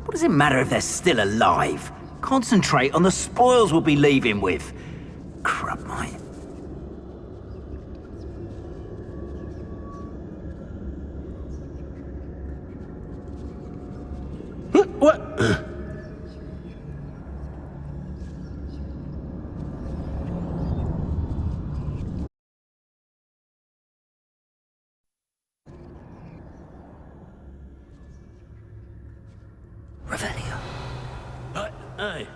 What does it matter if they're still alive? Concentrate on the spoils we'll be leaving with. Crap, mate. What? Hey.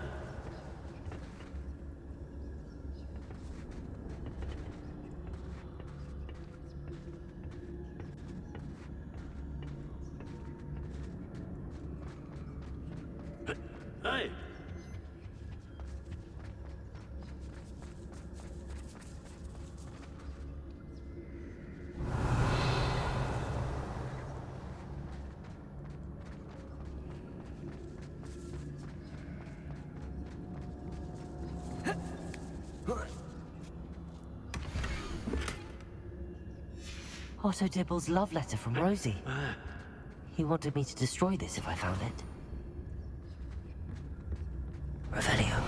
Hey. Otto Dibble's love letter from Rosie. He wanted me to destroy this if I found it. Revelio.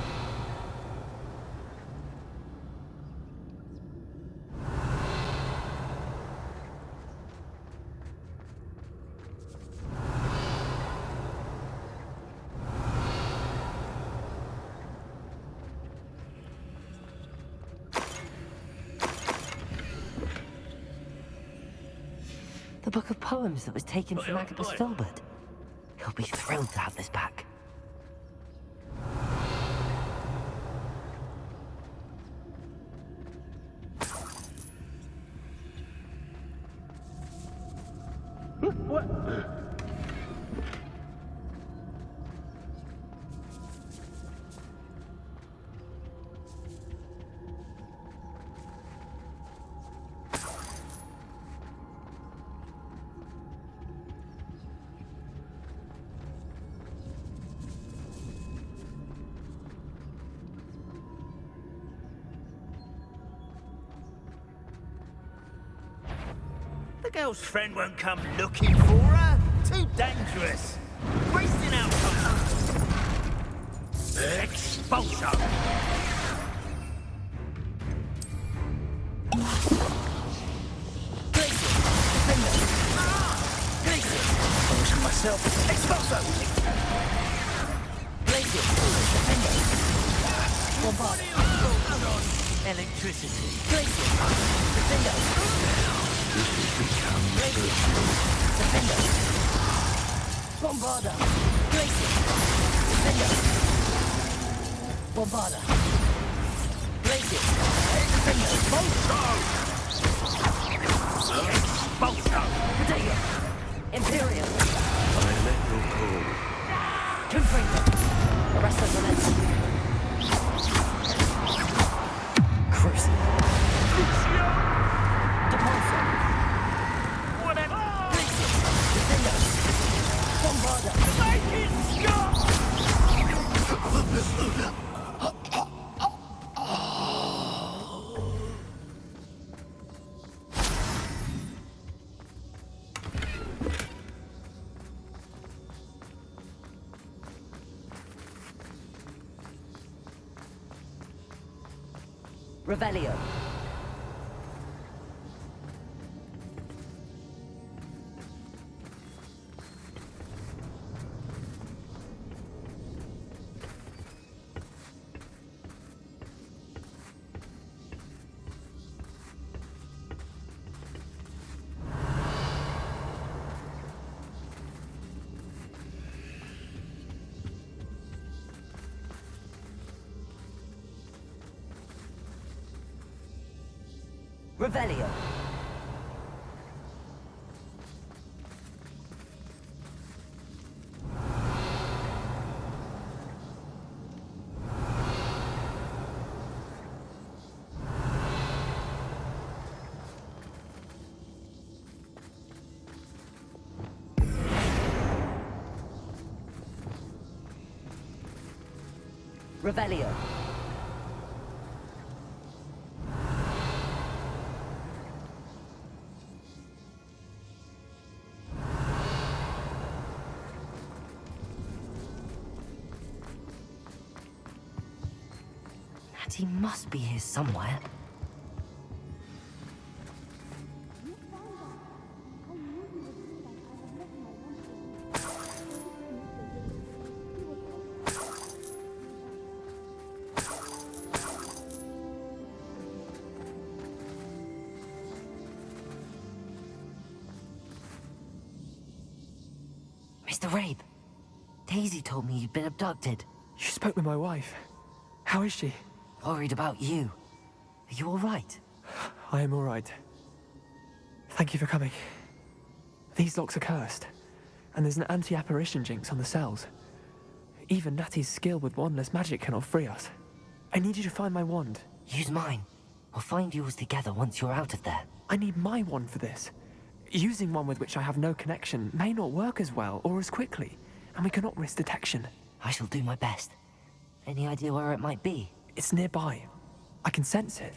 The book of poems that was taken from Agabus Filbert. He'll be thrilled to have this back. The girl's friend won't come looking for her. Too dangerous. Wasting our time. Expulso. Potion myself. Expulso. Blazing. Bombard. Electricity. Blazing. Defender. This has become Defender! Bombarda! Blazing! Defender! Bombarda! Blazing! Defender! Bolso! Potato! Imperial! I let you go. Confringo! The rest of the lens. Crucial! Crucio! Depulso! Revelio. Revelio. Revelio. He must be here somewhere. Mr. Rabe, Daisy told me you'd been abducted. You spoke with my wife. How is she? Worried about you. Are you all right? I am all right. Thank you for coming. These locks are cursed, and there's an anti-apparition jinx on the cells. Even Natty's skill with wandless magic cannot free us. I need you to find my wand. Use mine. We'll find yours together once you're out of there. I need my wand for this. Using one with which I have no connection may not work as well or as quickly, and we cannot risk detection. I shall do my best. Any idea where it might be? It's nearby. I can sense it.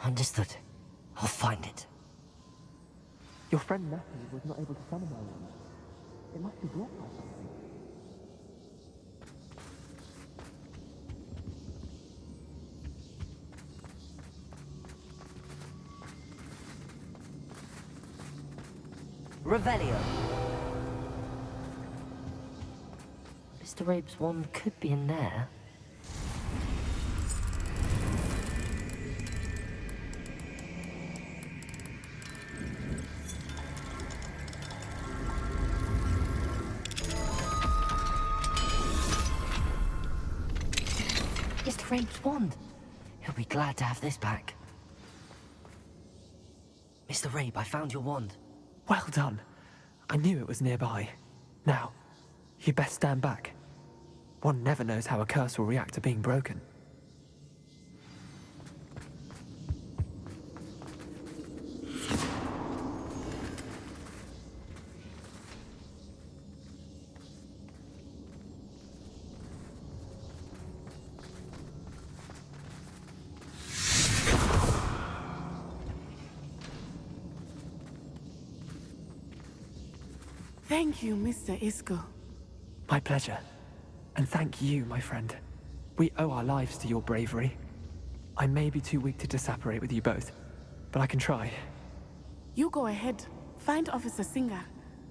Understood. I'll find it. Your friend Natty was not able to summon my wand. It must be blocked by something. Revelio. Mr. Rabe's wand could be in there. Mr. Rabe's wand. He'll be glad to have this back. Mr. Rabe, I found your wand. Well done. I knew it was nearby. Now, you best stand back. One never knows how a curse will react to being broken. Thank you, Mr. Isco. My pleasure. And thank you, my friend. We owe our lives to your bravery. I may be too weak to disapparate with you both, but I can try. You go ahead. Find Officer Singer.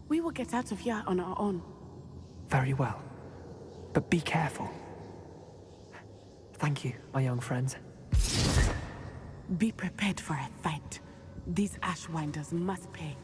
We will get out of here on our own. Very well. But be careful. Thank you, my young friends. Be prepared for a fight. These Ashwinders must pay.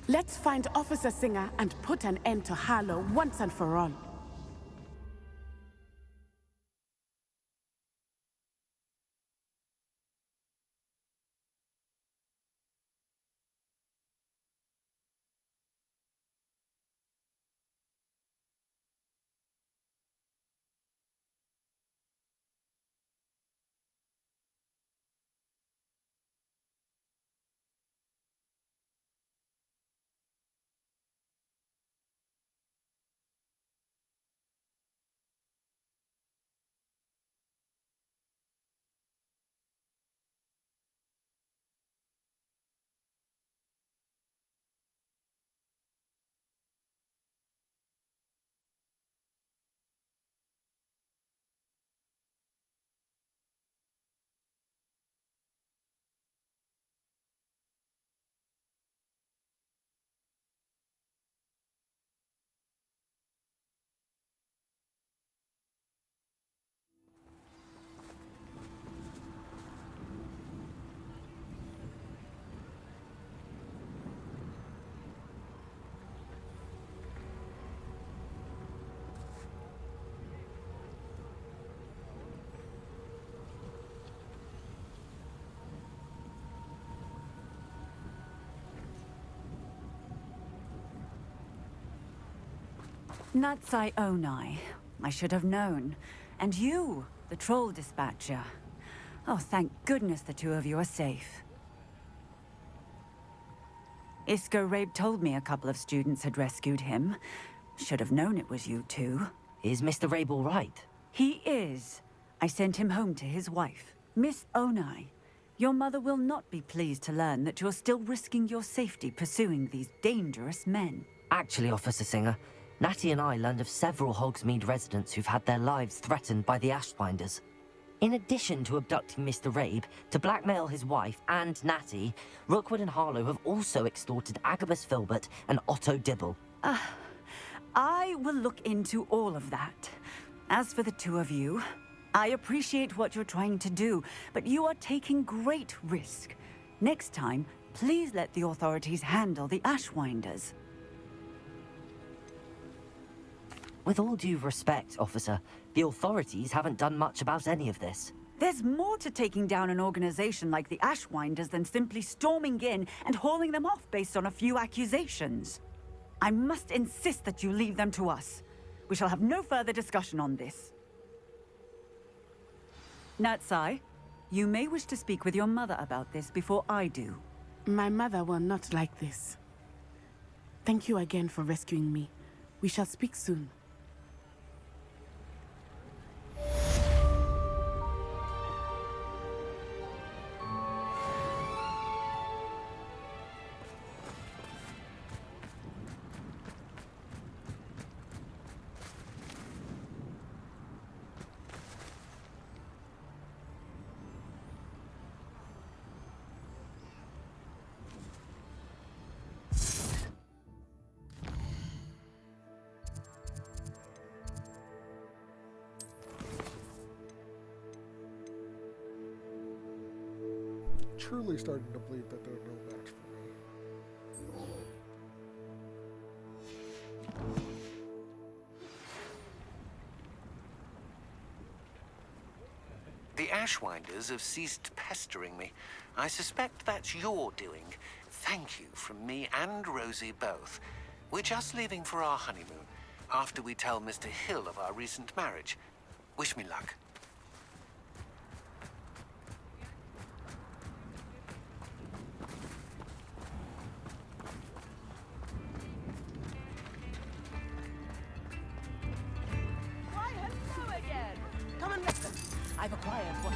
Let's find Officer Singer and put an end to Harlow once and for all. Natsai Onai. I should have known. And you, the troll dispatcher. Oh, thank goodness the two of you are safe. Isco Rabe told me a couple of students had rescued him. Should have known it was you two. Is Mr. Rabe all right? He is. I sent him home to his wife. Miss Onai, your mother will not be pleased to learn that you're still risking your safety pursuing these dangerous men. Actually, Officer Singer, Natty and I learned of several Hogsmeade residents who've had their lives threatened by the Ashwinders. In addition to abducting Mr. Rabe, to blackmail his wife and Natty, Rookwood and Harlow have also extorted Agabus Filbert and Otto Dibble. I will look into all of that. As for the two of you, I appreciate what you're trying to do, but you are taking great risk. Next time, please let the authorities handle the Ashwinders. With all due respect, officer, the authorities haven't done much about any of this. There's more to taking down an organization like the Ashwinders than simply storming in and hauling them off based on a few accusations. I must insist that you leave them to us. We shall have no further discussion on this. Natsai, you may wish to speak with your mother about this before I do. My mother will not like this. Thank you again for rescuing me. We shall speak soon. Truly starting to believe that they're no match for me. The Ashwinders have ceased pestering me. I suspect that's your doing. Thank you from me and Rosie both. We're just leaving for our honeymoon, after we tell Mr. Hill of our recent marriage. Wish me luck. I've acquired what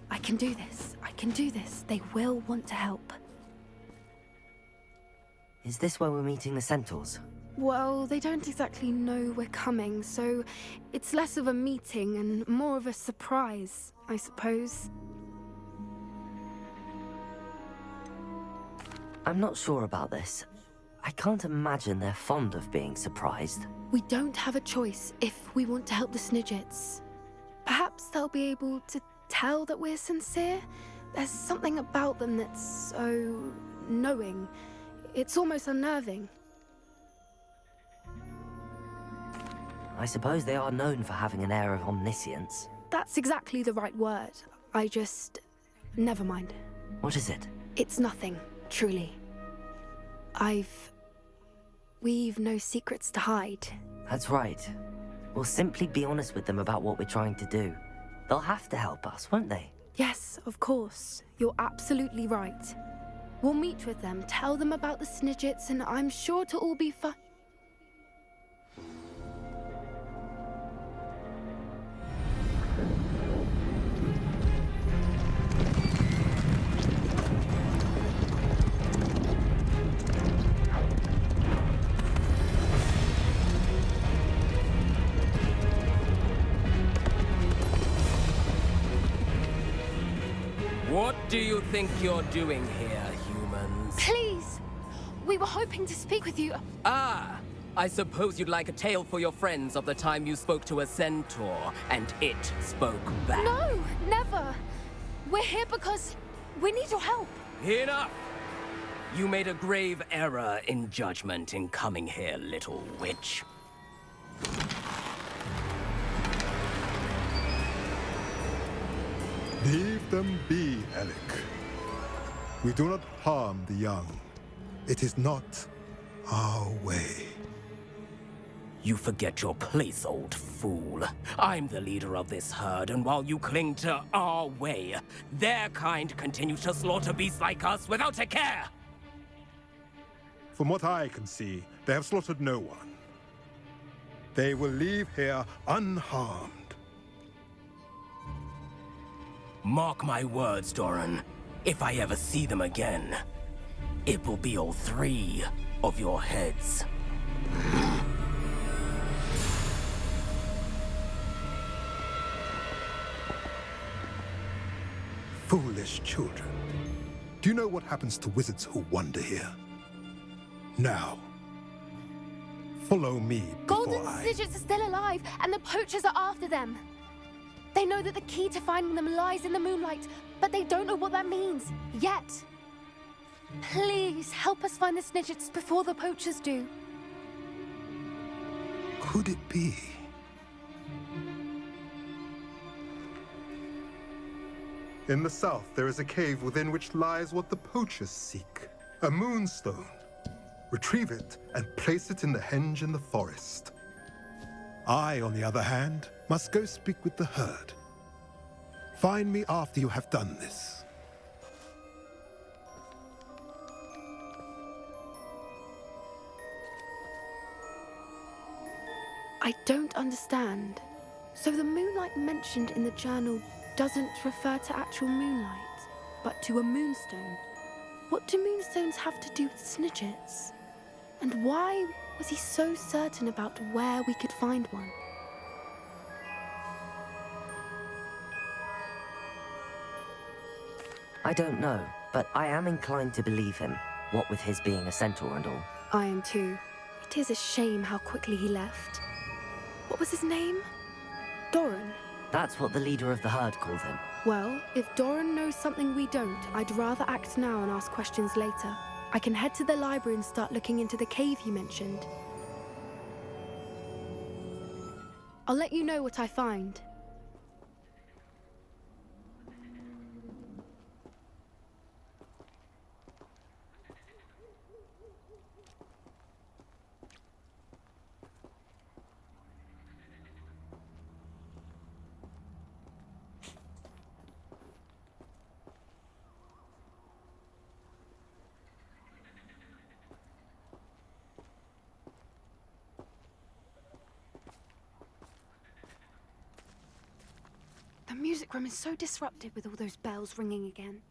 I can do this. I can do this. They will want to help. Is this where we're meeting the Centaurs? Well, they don't exactly know we're coming, so it's less of a meeting and more of a surprise, I suppose. I'm not sure about this. I can't imagine they're fond of being surprised. We don't have a choice if we want to help the Snidgets. Perhaps they'll be able to tell that we're sincere. There's something about them that's so knowing. It's almost unnerving. I suppose they are known for having an air of omniscience. That's exactly the right word. I just... Never mind. What is it? It's nothing, truly. We've no secrets to hide. That's right. We'll simply be honest with them about what we're trying to do. They'll have to help us, won't they? Yes, of course. You're absolutely right. We'll meet with them, tell them about the Snidgets, and I'm sure to all be fine. What do you think you're doing here, humans? Please! We were hoping to speak with you. Ah! I suppose you'd like a tale for your friends of the time you spoke to a centaur, and it spoke back. No! Never! We're here because we need your help. Enough! You made a grave error in judgment in coming here, little witch. Leave them be, Alec. We do not harm the young. It is not our way. You forget your place, old fool. I'm the leader of this herd, and while you cling to our way, their kind continues to slaughter beasts like us without a care! From what I can see, they have slaughtered no one. They will leave here unharmed. Mark my words, Doran. If I ever see them again, it will be all 3 of your heads. Foolish children. Do you know what happens to wizards who wander here? Now, follow me Golden before Snidgets are still alive, and the poachers are after them. They know that the key to finding them lies in the moonlight, but they don't know what that means, yet. Please, help us find the Snidgets before the poachers do. Could it be? In the south, there is a cave within which lies what the poachers seek. A moonstone. Retrieve it and place it in the henge in the forest. I, on the other hand, must go speak with the herd. Find me after you have done this. I don't understand. So the moonlight mentioned in the journal doesn't refer to actual moonlight, but to a moonstone. What do moonstones have to do with Snidgets? And why was he so certain about where we could find one? I don't know, but I am inclined to believe him, what with his being a centaur and all. I am too. It is a shame how quickly he left. What was his name? Doran? That's what the leader of the herd called him. Well, if Doran knows something we don't, I'd rather act now and ask questions later. I can head to the library and start looking into the cave you mentioned. I'll let you know what I find. The music room is so disrupted with all those bells ringing again.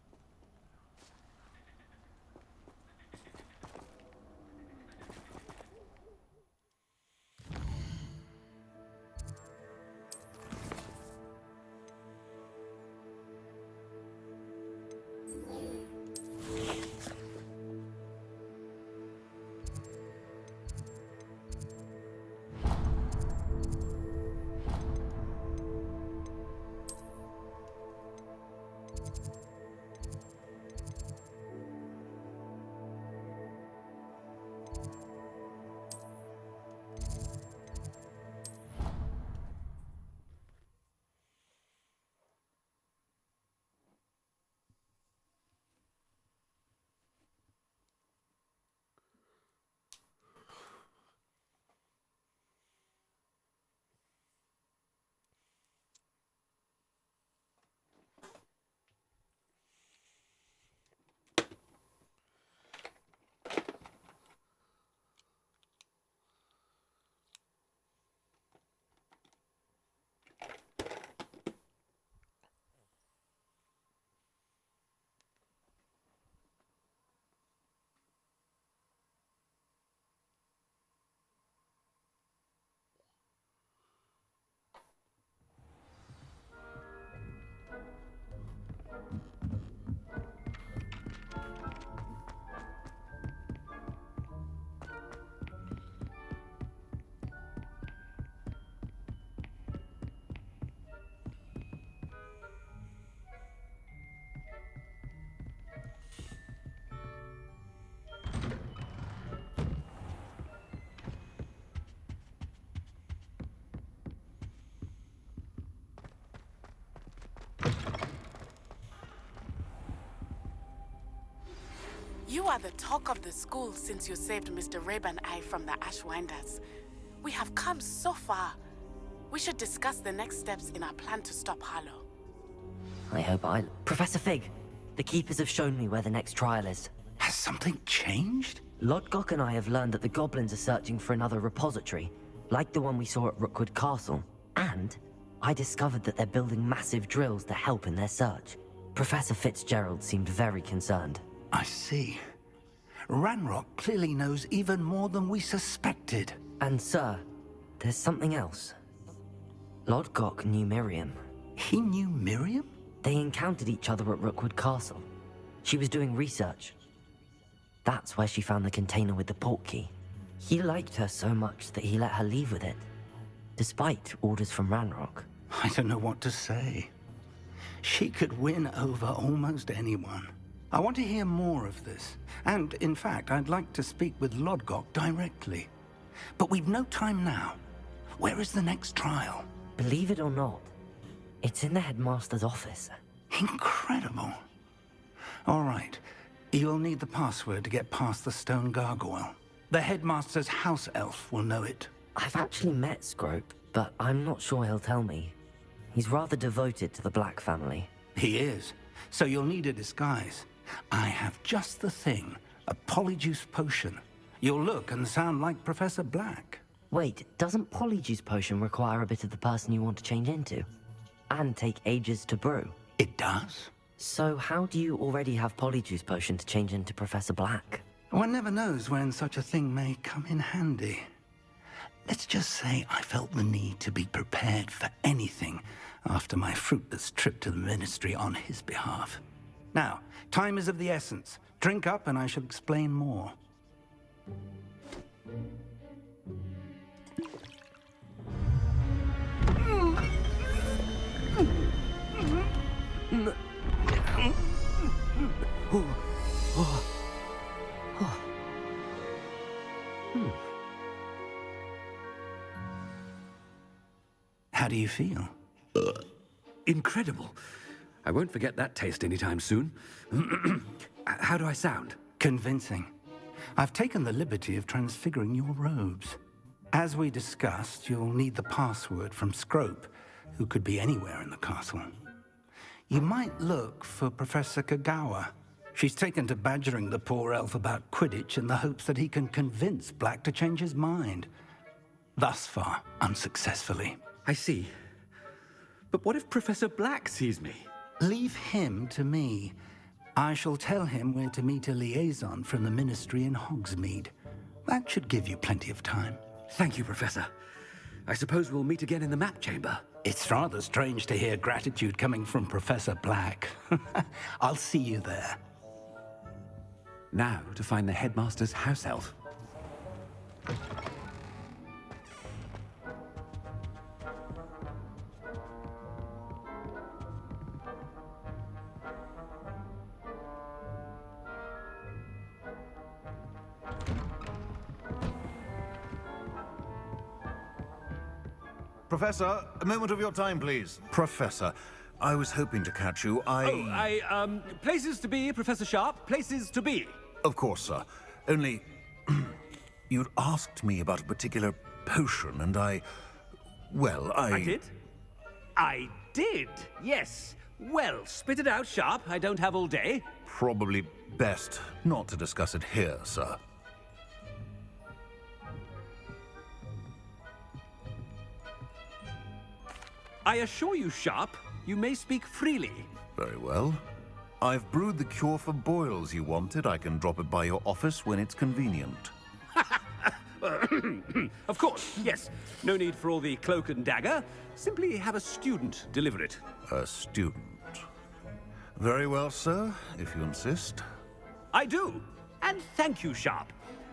You are the talk of the school since you saved Mr. Rabe and I from the Ashwinders. We have come so far. We should discuss the next steps in our plan to stop Harlow. I hope Professor Fig, the Keepers have shown me where the next trial is. Has something changed? Lodgok and I have learned that the goblins are searching for another repository, like the one we saw at Rookwood Castle. And I discovered that they're building massive drills to help in their search. Professor Fitzgerald seemed very concerned. I see. Ranrock clearly knows even more than we suspected. And sir, there's something else. Lodgok knew Miriam. He knew Miriam? They encountered each other at Rookwood Castle. She was doing research. That's where she found the container with the portkey. He liked her so much that he let her leave with it, despite orders from Ranrock. I don't know what to say. She could win over almost anyone. I want to hear more of this. And, in fact, I'd like to speak with Lodgok directly. But we've no time now. Where is the next trial? Believe it or not, it's in the headmaster's office. Incredible. All right. You'll need the password to get past the stone gargoyle. The headmaster's house elf will know it. I've actually met Scrope, but I'm not sure he'll tell me. He's rather devoted to the Black family. He is. So you'll need a disguise. I have just the thing. A polyjuice potion. You'll look and sound like Professor Black. Wait, doesn't Polyjuice Potion require a bit of the person you want to change into? And take ages to brew? It does. So how do you already have Polyjuice Potion to change into Professor Black? One never knows when such a thing may come in handy. Let's just say I felt the need to be prepared for anything after my fruitless trip to the Ministry on his behalf. Now, time is of the essence. Drink up and I shall explain more. How do you feel? Incredible. I won't forget that taste anytime soon. How do I sound? Convincing. I've taken the liberty of transfiguring your robes. As we discussed, you'll need the password from Scrope, who could be anywhere in the castle. You might look for Professor Kagawa. She's taken to badgering the poor elf about Quidditch in the hopes that he can convince Black to change his mind. Thus far, unsuccessfully. I see. But what if Professor Black sees me? Leave him to me. I shall tell him where to meet a liaison from the Ministry in Hogsmeade. That should give you plenty of time. Thank you, Professor. I suppose we'll meet again in the map chamber. It's rather strange to hear gratitude coming from Professor Black. I'll see you there. Now to find the headmaster's house elf. Professor, a moment of your time, please. Professor, I was hoping to catch you. Places to be, Professor Sharp. Places to be. Of course, sir. Only, you'd asked me about a particular potion, and I did? I did, yes. Well, spit it out, Sharp. I don't have all day. Probably best not to discuss it here, sir. I assure you, Sharp, you may speak freely. Very well. I've brewed the cure for boils you wanted. I can drop it by your office when it's convenient. Of course, yes. No need for all the cloak and dagger. Simply have a student deliver it. A student. Very well, sir, if you insist. I do. And thank you, Sharp.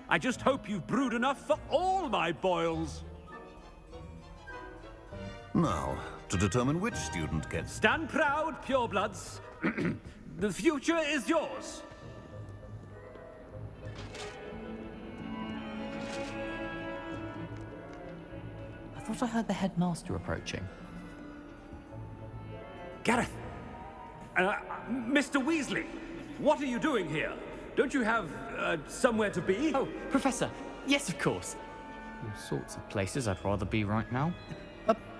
I just hope you've brewed enough for all my boils. Now, to determine which student gets... Stand proud, purebloods. The future is yours. I thought I heard the headmaster approaching. Gareth! Mr. Weasley, what are you doing here? Don't you have, somewhere to be? Oh, Professor. Yes, of course. All sorts of places I'd rather be right now.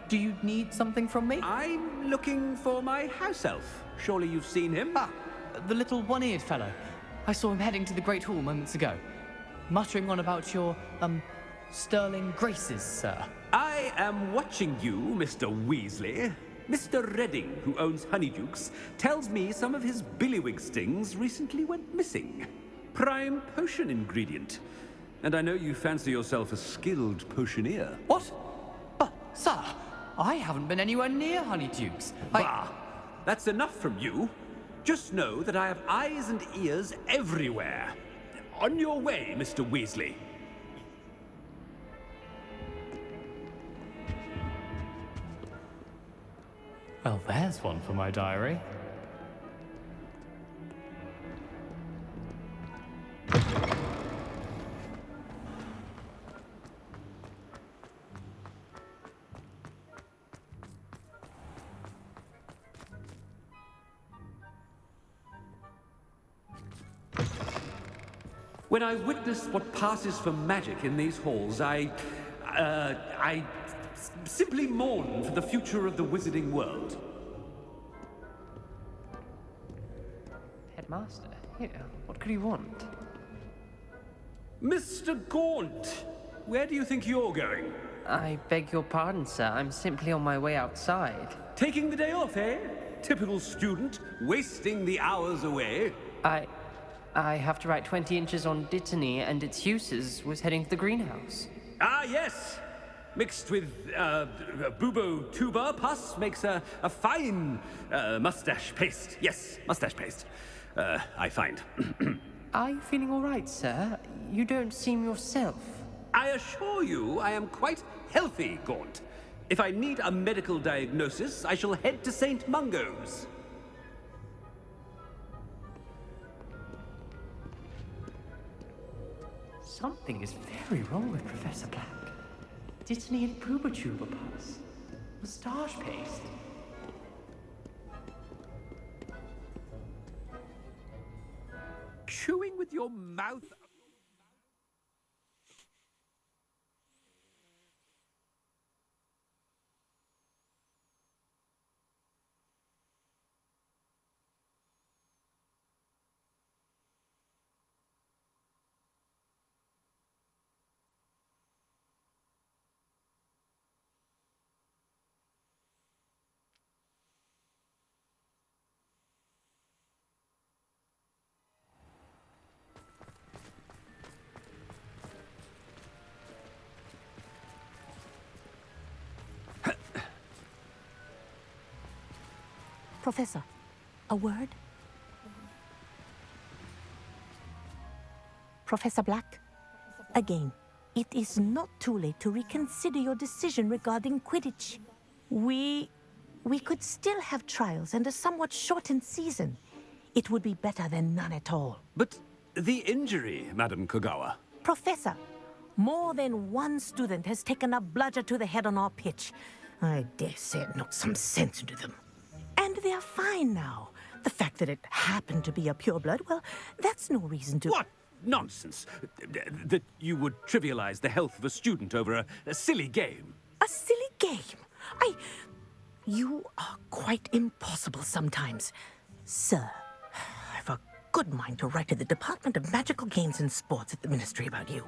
Do you need something from me? I'm looking for my house elf. Surely you've seen him? Ah, the little one-eared fellow. I saw him heading to the Great Hall moments ago, muttering on about your, sterling graces, sir. I am watching you, Mr. Weasley. Mr. Redding, who owns Honeydukes, tells me some of his billywig stings recently went missing. Prime potion ingredient. And I know you fancy yourself a skilled potioneer. What? Sir, I haven't been anywhere near Honeydukes. Bah! That's enough from you. Just know that I have eyes and ears everywhere. On your way, Mr. Weasley. Well, there's one for my diary. When I witness what passes for magic in these halls, I simply mourn for the future of the wizarding world. Headmaster, here. What could he want? Mr. Gaunt, where do you think you're going? I beg your pardon, sir. I'm simply on my way outside. Taking the day off, eh? Typical student, wasting the hours away. I have to write 20 inches on Dittany and its uses. Was heading to the greenhouse. Ah, yes! Mixed with, bubo tuber pus makes a fine, mustache paste. Yes, mustache paste. I find. Are you feeling all right, sir? You don't seem yourself. I assure you I am quite healthy, Gaunt. If I need a medical diagnosis, I shall head to St. Mungo's. Something is very wrong with Professor Black. Dittany and Pooba-Tuba pus. Moustache paste. Chewing with your mouth. Professor, a word? Professor Black, again, it is not too late to reconsider your decision regarding Quidditch. We could still have trials and a somewhat shortened season. It would be better than none at all. But the injury, Madam Kogawa. Professor, more than one student has taken a bludger to the head on our pitch. I dare say it knocked some sense into them. And they're fine now. The fact that it happened to be a pureblood, well, that's no reason to... What nonsense! That you would trivialize the health of a student over a silly game. A silly game? You are quite impossible sometimes. Sir, I've a good mind to write to the Department of Magical Games and Sports at the Ministry about you.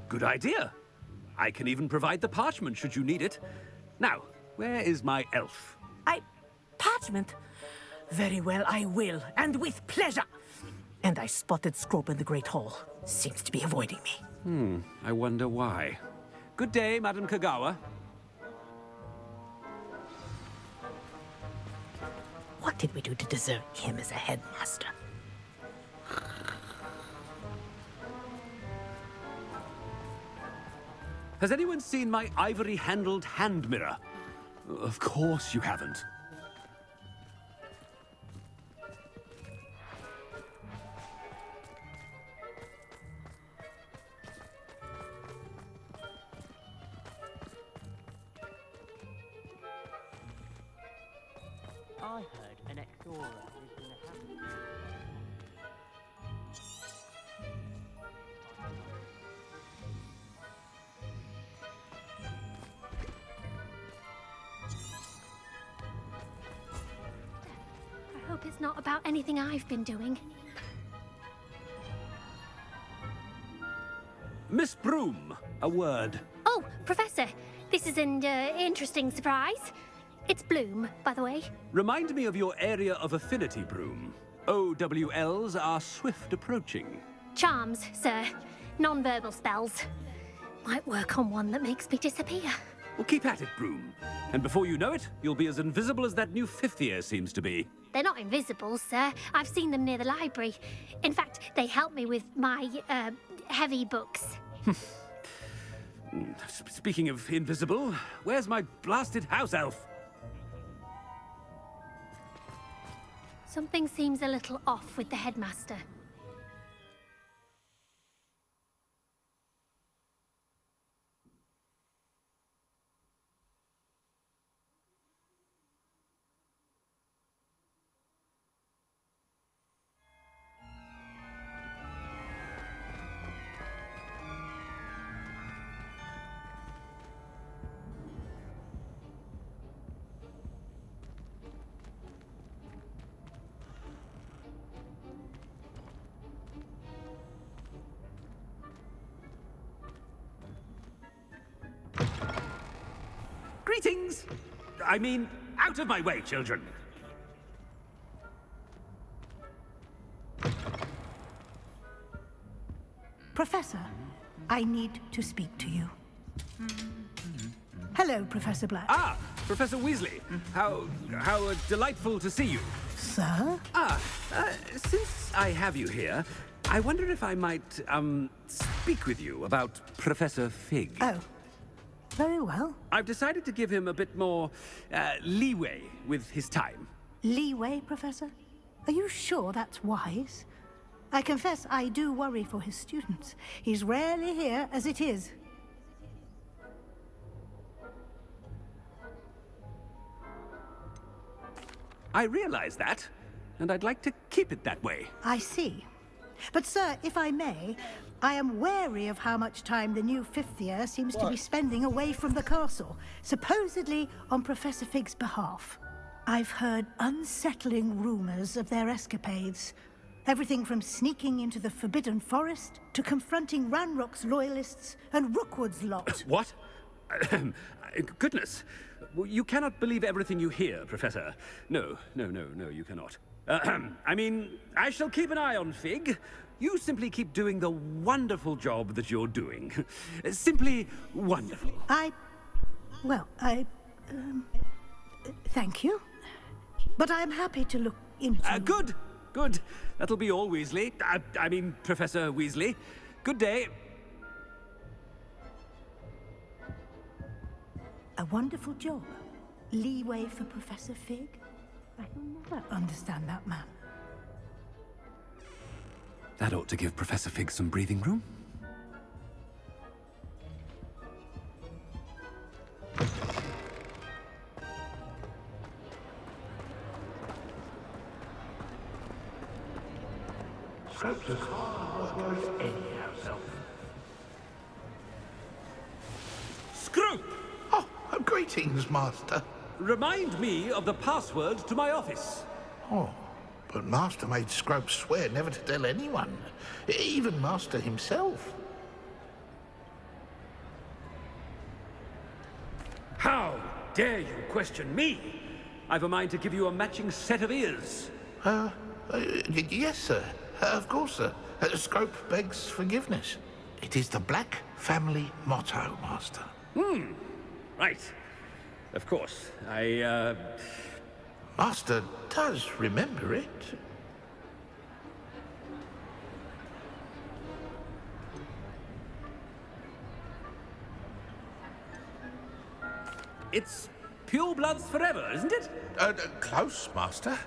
Good idea. I can even provide the parchment should you need it. Now, where is my elf? Parchment? Very well, I will, and with pleasure. And I spotted Scrope in the Great Hall. Seems to be avoiding me. I wonder why. Good day, Madam Kogawa. What did we do to deserve him as a headmaster? Has anyone seen my ivory-handled hand mirror? Of course you haven't. I heard an explorer lived in a house. I hope it's not about anything I've been doing. Miss Broom, a word. Oh, Professor, this is an interesting surprise. It's Bloom, by the way. Remind me of your area of affinity, Broom. OWLs are swift approaching. Charms, sir. Non-verbal spells. Might work on one that makes me disappear. Well, keep at it, Broom. And before you know it, you'll be as invisible as that new fifth year seems to be. They're not invisible, sir. I've seen them near the library. In fact, they help me with my, heavy books. Speaking of invisible, where's my blasted house elf? Something seems a little off with the headmaster. Greetings! I mean, out of my way, children! Professor, I need to speak to you. Hello, Professor Black. Ah, Professor Weasley. How delightful to see you. Sir? Since I have you here, I wonder if I might, speak with you about Professor Fig. Oh, very well. I've decided to give him a bit more, leeway with his time. Leeway, Professor? Are you sure that's wise? I confess I do worry for his students. He's rarely here as it is. I realize that, and I'd like to keep it that way. I see. But, sir, if I may, I am wary of how much time the new fifth year seems to be spending away from the castle, supposedly on Professor Fig's behalf. I've heard unsettling rumors of their escapades. Everything from sneaking into the Forbidden Forest to confronting Ranrock's loyalists and Rookwood's lot. What? Goodness. You cannot believe everything you hear, Professor. No, you cannot. I mean, I shall keep an eye on Fig. You simply keep doing the wonderful job that you're doing. Simply wonderful. Thank you. But I'm happy to look into... Good. That'll be all, Weasley. I mean, Professor Weasley. Good day. A wonderful job. Leeway for Professor Fig? I can never understand that man. That ought to give Professor Fig some breathing room. Scrope's as hard work as any house elf. Scrope! Oh, greetings, Master. Remind me of the password to my office. Oh, but Master made Scrope swear never to tell anyone, even Master himself. How dare you question me? I've a mind to give you a matching set of ears. Yes, sir. Of course, sir. Scrope begs forgiveness. It is the Black family motto, Master. Right. Of course. Master does remember it. It's pure bloods forever, isn't it? Close, Master.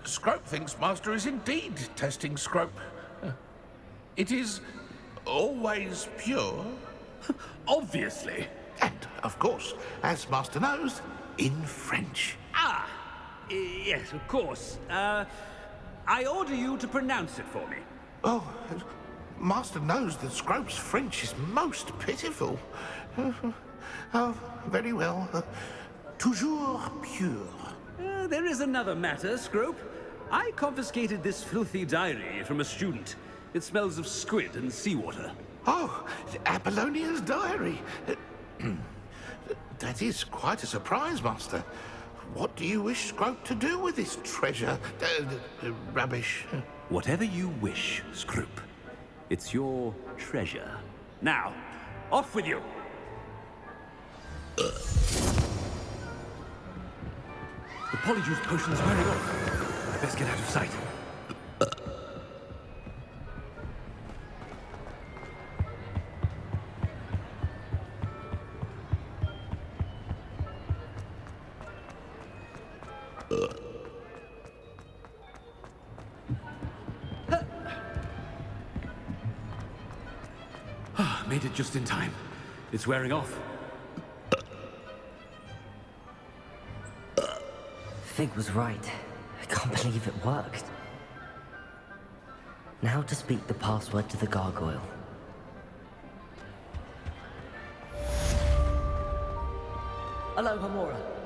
Scrope thinks Master is indeed testing Scrope. It is always pure. Obviously. And, of course, as Master knows, in French. Yes, of course. I order you to pronounce it for me. Oh, Master knows that Scrope's French is most pitiful. Oh, very well. Toujours pure. There is another matter, Scrope. I confiscated this filthy diary from a student. It smells of squid and seawater. Oh, Apollonia's diary. That is quite a surprise, Master. What do you wish Scrope to do with this treasure? Rubbish. Whatever you wish, Scrope. It's your treasure. Now, off with you! The polyjuice potion's wearing off. I best get out of sight. Made it just in time. It's wearing off. Fig was right. I can't believe it worked. Now to speak the password to the gargoyle. Hello, Hamora.